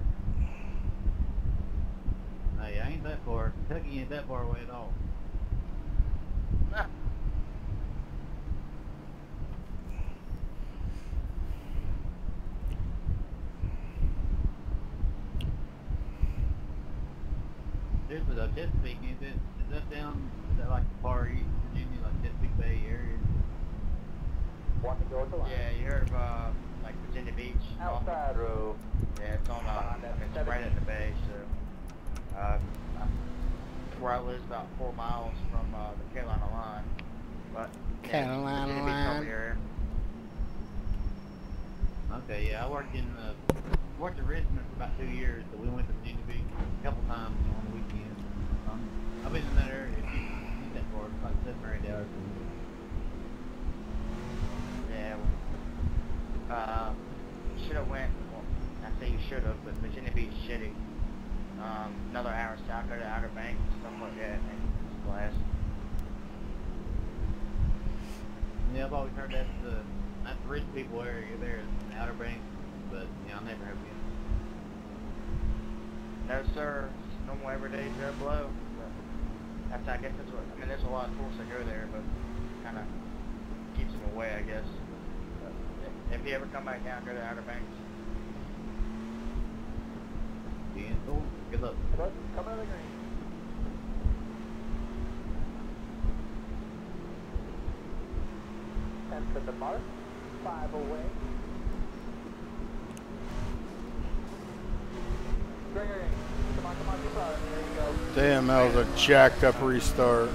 Hey, I ain't that far. Kentucky ain't that far away at all. This was a Chesapeake, is that down, is that like far east Virginia, like Chesapeake Bay area? Want to go to line. Yeah, you heard of like Virginia Beach? Outside row. Yeah, it's on it's right at the bay, so where I live is about 4 miles from the Carolina line. But yeah, Carolina Virginia Beach line. over here. Okay, yeah, I worked in Richmond for about 2 years, so we went to Virginia Beach a couple times on the weekend. I've been in that area not that far, it's like 7 or 8 hours from here. Yeah. Should have went. Well, I say you should have, but Virginia Beach shitty. Another hour south, go to Outer Banks, stuff like that. And it's class. Yeah, I've always heard that's the rich people area there, in the Outer Banks, but yeah, I never have been. No sir, it's normal everyday Joe Blow. But I guess that's what. I mean, there's a lot of tourists that go there, but kind of keeps them away, I guess. But if you ever come back down, go to Outer Banks. Being cool. Good luck. Come out of the green. And to the mark, 5 away. Green. Come on, keep running. There you go. Damn, that was a jacked up restart.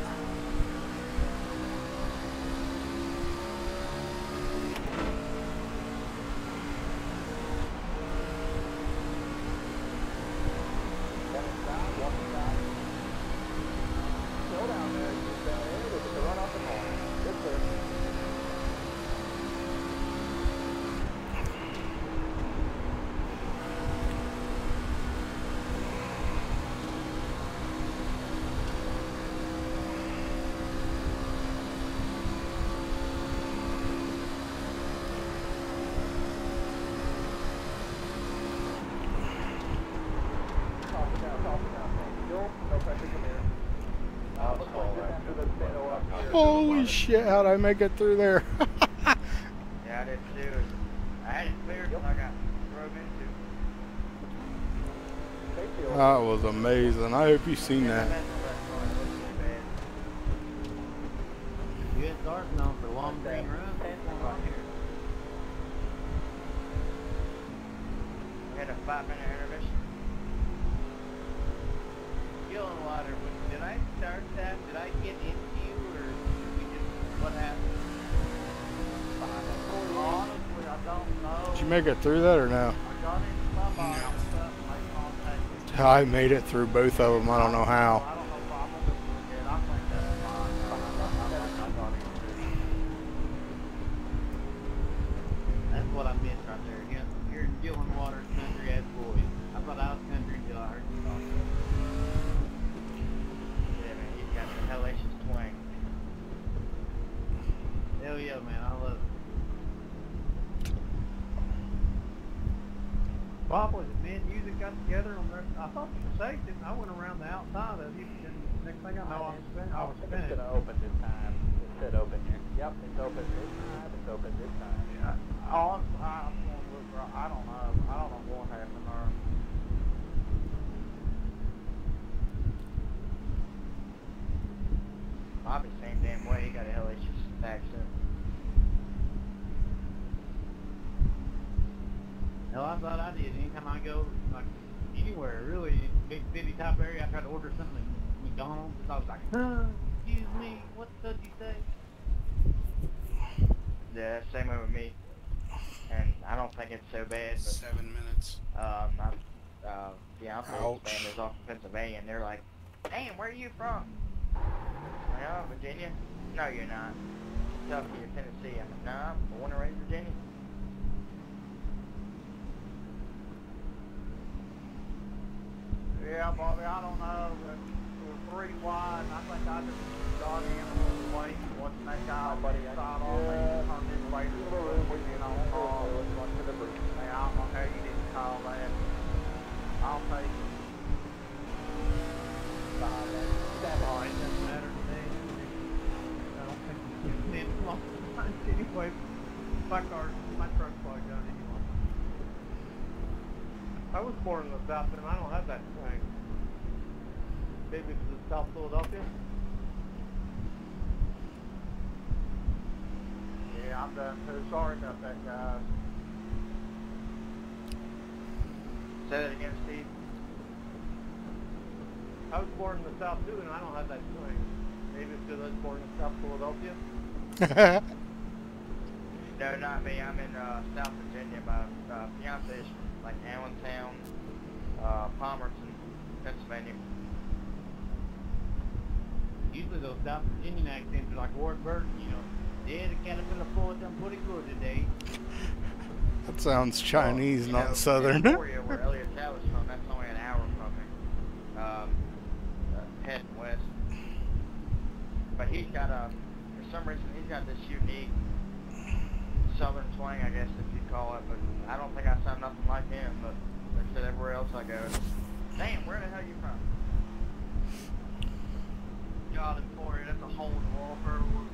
Holy shit, how'd I make it through there? Yeah, I did too. I had it cleared until I got drove into. That was amazing. I hope you've seen that. USR is known for long green runs. We had a 5-minute intermission. Killing water. Did I start that? Did I get into you, or did we just, what happened? Honestly, I don't know. Did you make it through that or no? I got into somebody stuff, my contact. I made it through both of them. I don't know how. I don't know if I'm gonna do it. I think that's fine. I got into. That's what I missed right there. You're in Gillen water country as boys. I thought I was country until I heard you talk. Yeah, man, he's got the hellacious twang. Hell yeah, man, I love it. Probably the men music got together on their. I thought you were safe, and I went around the outside of you, and next thing I know, I was It's finished. gonna open this time. It should open here. Yep, it's open this time. It's open this time. Yeah. Honestly, I'm going to look. I don't know. I don't know what happened there. Bobby, same damn way. He got a hellacious accent. Hell, I thought I did. Anytime I go, like, anywhere, really, big city type area, I try to order something at McDonald's, and I was like, excuse me, what did you say? Yeah, same way with me. And I don't think it's so bad, but 7 minutes. my fiance's Ouch. family's off in Pennsylvania, and they're like, "Damn, where are you from?" I'm like, "Oh, Virginia." "No, you're not." "Kentucky or Tennessee." I'm like, "Nah, I'm born and raised in Virginia." Yeah, Bobby, I don't know. We're 3 wide, and I think I just got in a little late. Wasn't that guy, buddy? I thought on me, turned his way to the room. We did on call. Went to the booth. Hey, I don't know how you didn't call that. I'll take it. Oh, it doesn't matter to me. I don't think it's been a long time anyway. My truck's probably done anyway. I was born in the South, and I don't have that swing. Maybe it's South Philadelphia. Yeah, I'm done too. Sorry about that, guys. Say that again, Steve. I was born in the South too, and I don't have that swing. Maybe it's because I was born in South Philadelphia. No, not me. I'm in South Virginia. My fiance is from like Allentown, Palmerton, Pennsylvania. Usually those South Virginian accents are like Ward Burton, you know. Yeah, the caterpillar pulled them pretty good today. That sounds Chinese, You not know, Southern. In Emporia, where Elliot Taylor's from, that's only an hour from me. Heading west. But he's got for some reason, he's got this unique Southern twang, I guess, if you call it. But I don't think I sound nothing like him. But like I said, everywhere else I go, damn, where the hell you from? God, Emporia, that's a hole in the wall for everyone.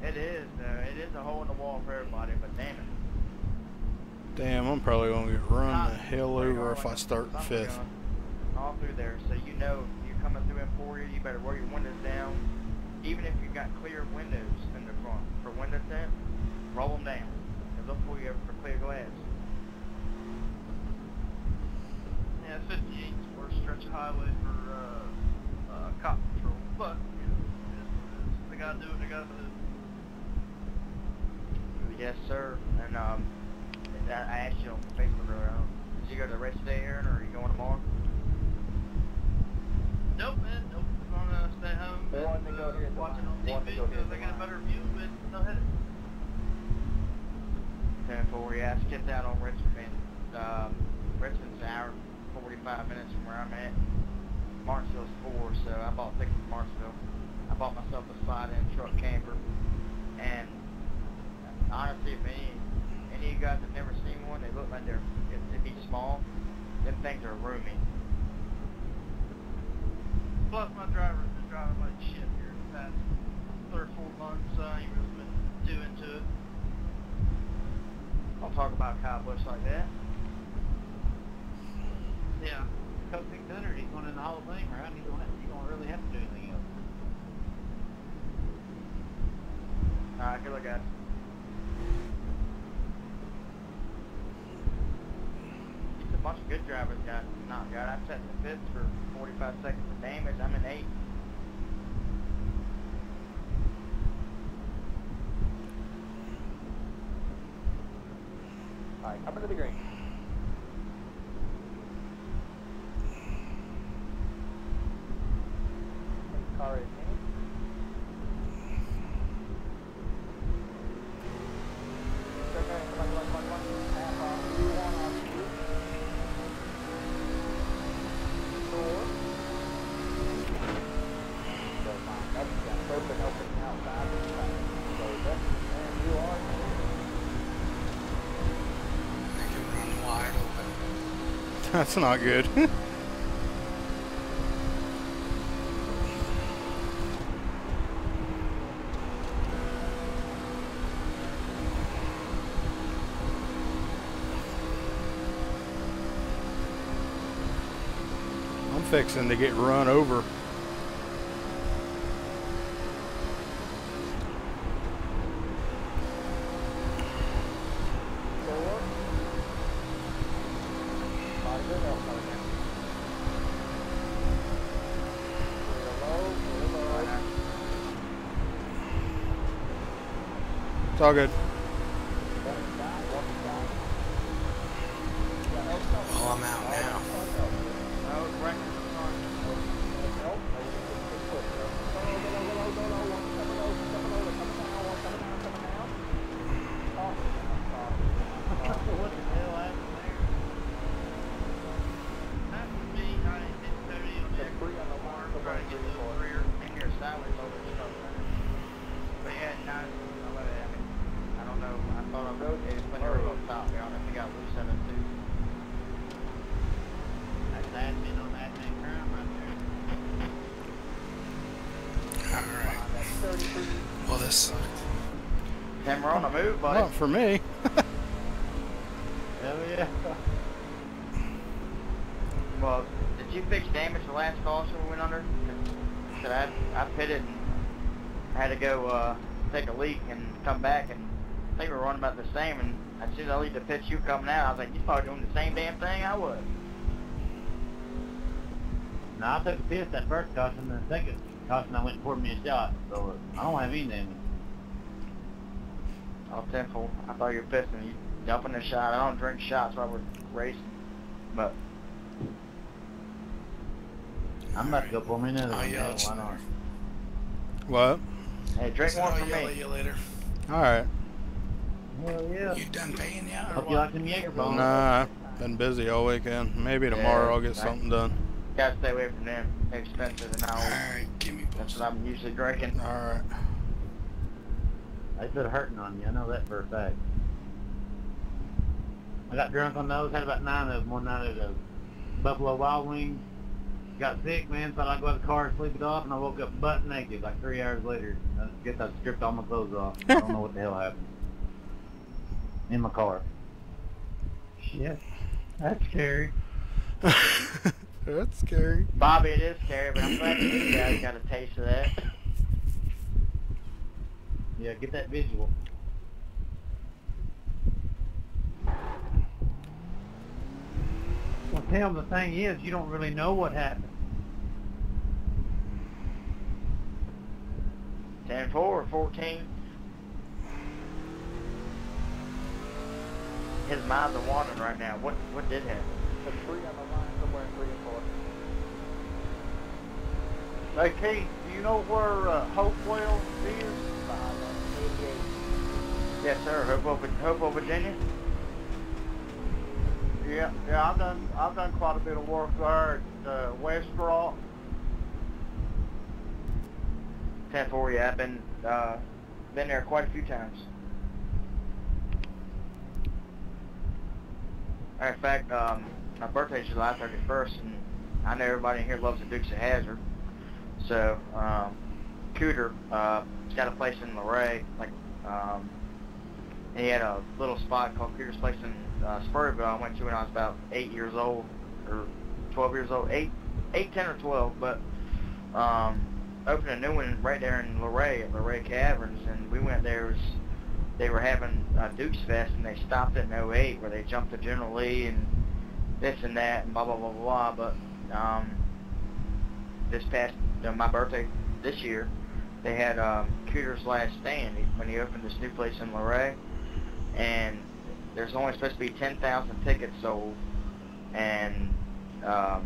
It is, though. It is a hole in the wall for everybody, but damn it. Damn, I'm probably gonna get run the hell over if I start fifth. All through there, so you know you're coming through Emporia, you better roll your windows down. Even if you've got clear windows in the front for window tint, roll them down, because they'll pull you over for clear glass. Yeah, 58 is the worst stretch of highway for cop patrol, but you know, it is what it is. They gotta do what they gotta do. Yes, sir. And I asked you on Facebook earlier, did you go to the race today, Aaron, or are you going tomorrow? Nope, man, nope. I'm gonna stay home and watch it on TV because I got a better view with no headache. 10-4, yeah, I skipped out on Richmond, man. Richmond's an hour 45 minutes from where I'm at. Martinsville's 4, so I bought tickets to Martinsville. I bought myself a slide-in truck camper, and honestly, if any of you guys have never seen one, they look like it'd be small. Them things are roomy. Plus, my driver's been driving like shit here the past 3 or 4 months, so I ain't really been too into it. I'll talk about Kyle Busch like that. Yeah. Coach 600, he's going in the Hall of Fame, right? You don't really have to do anything else. Alright, good luck, guys. A bunch of good drivers got knocked out. I sat in the pits for 45 seconds of damage. I'm in 8th. Alright, coming to the green. Car is in. Okay, come on. Half off. 1 off. 4. So fine. That's open outside. So that's, and you are. Make it run wide open. That's not good. I'm fixing to get run over. It's all good. Well, I'm out now. Oh, Brendan. What the hell happened there? That would be, I hit Cody on the corner, trying to get to the rear. And your sideways over the truck. But yeah, no, I don't know. I thought I rotated plenty of room on top. I don't know if you got loose in it too. That's admin on admin crime right there. Alright. Well, this sucked. Tim, we're on the move, buddy. Not for me. Hell yeah. Well, did you fix damage the last caution we went under? Cause I pitted and I had to go take a leak and come back, and I think we were running about the same, and as soon as I leave the pit, you coming out, I was like, you probably doing the same damn thing I was. No, I took a piss that first caution, and the second caution I went and poured me a shot, so I don't have any damage. Oh, 10-4. I thought you were pissing. You dumping a shot. I don't drink shots while we're racing. But I'm about to go pour me another I'll one. yell Yeah, at you why not? later. What? hey, I drink said one I'll for yell me. at you later. All right. Hell yeah. You done paying yet or Hope you what? like them Jaeger bombs. Nah, been busy all weekend. Maybe tomorrow I'll get something done. Gotta stay away from them. They're expensive and all. Alright, give me That's posted. what I'm usually drinking. All right. They started hurting on you. I know that for a fact. I got drunk on those. Had about 9 of them one night at a Buffalo Wild Wings. Got sick, man. Thought I'd go out of the car and sleep it off, and I woke up butt naked like 3 hours later. I guess I stripped all my clothes off. I don't know what the hell happened. In my car. Shit. That's scary. That's scary. Bobby, it is scary, but I'm glad that you guys got a taste of that. Yeah, get that visual. Well, Tim, the thing is, you don't really know what happened. 10-4 or 14. His minds are wandering right now. What did happen? The 3 on the line somewhere in 3 and 4. Hey, Keith, do you know where Hopewell is? 88. Yes, sir. Hopewell, Virginia. Yeah, I've done quite a bit of work there at West Rock. 10-4. Yeah, I've been there quite a few times. Matter of fact, my birthday's July 31st, and I know everybody in here loves the Dukes of Hazzard. So, Cooter, he's got a place in Luray, he had a little spot called Cooter's Place in Spurville I went to when I was about 8 years old, or 12 years old, 8, 10 or 12, but opened a new one right there in Luray, at Luray Caverns, and we went there. They were having Dukes Fest, and they stopped it in 08, where they jumped to General Lee and this and that and blah blah blah blah. But this past my birthday this year, they had Cooter's Last Stand when he opened this new place in Luray, and there's only supposed to be 10,000 tickets sold, and I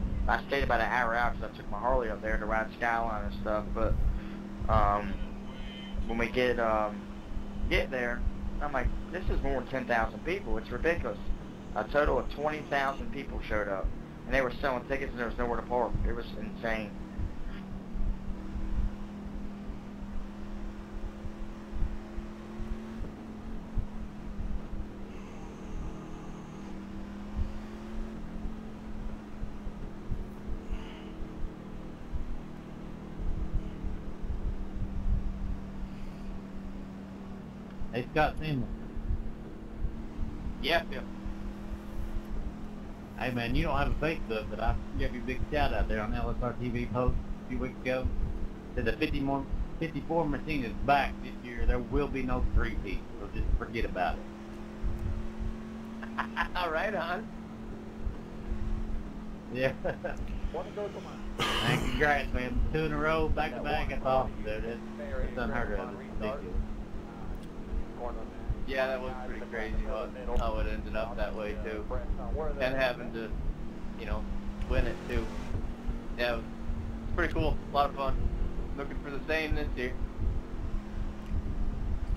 stayed about an hour out because I took my Harley up there to ride Skyline and stuff. But when we get there, I'm like, this is more than 10,000 people. It's ridiculous. A total of 20,000 people showed up, and they were selling tickets, and there was nowhere to park. It was insane. Hey, Scott Seaman. Yeah. Hey, man, you don't have a Facebook, but I gave you a big shout out there on the LSR TV post a few weeks ago. Said the 54 machine is back this year. There will be no 3-peat, so just forget about it. All right, on. Yeah. Want to go to mine? And congrats, man. 2 in a row, back to back. That's awesome, dude. That's unheard of. It's ridiculous. Yeah, that was pretty crazy how it ended up that way too. And having to, win it too. Yeah, it's pretty cool. A lot of fun. Looking for the same this year.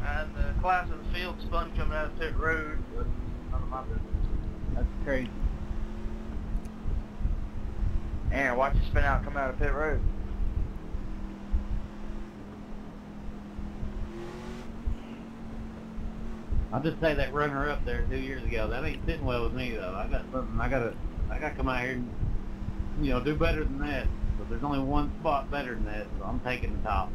And the class of the field spun coming out of pit road. None of my business. That's crazy. Aaron, watch you spin out coming out of pit road. I'll just say that runner up there 2 years ago, that ain't sitting well with me though. I got something, I gotta come out here and, do better than that. But there's only one spot better than that, so I'm taking the top.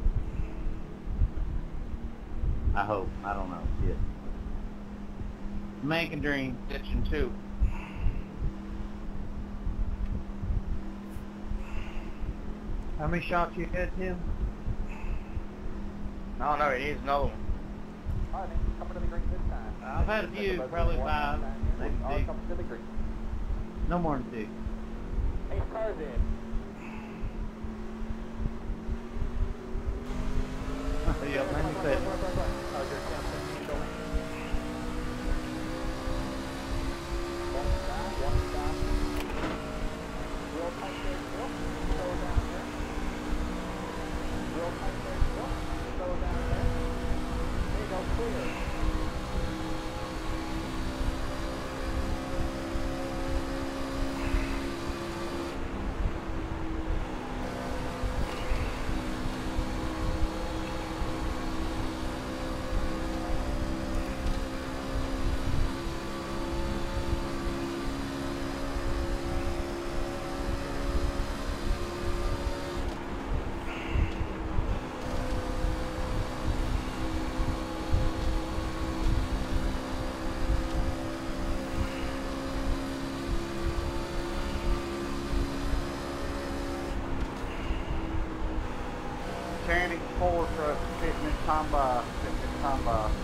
I hope. I don't know. Shit. Man can dream. Ditching too. How many shots you had, Tim? I don't know, he needs another one. All right, man, coming to the green this time. I've had a few, probably 5, maybe All 6. coming to the green. No more than 6. Hey, cars in. Yeah, man, you said. Oh, you're counting. time by.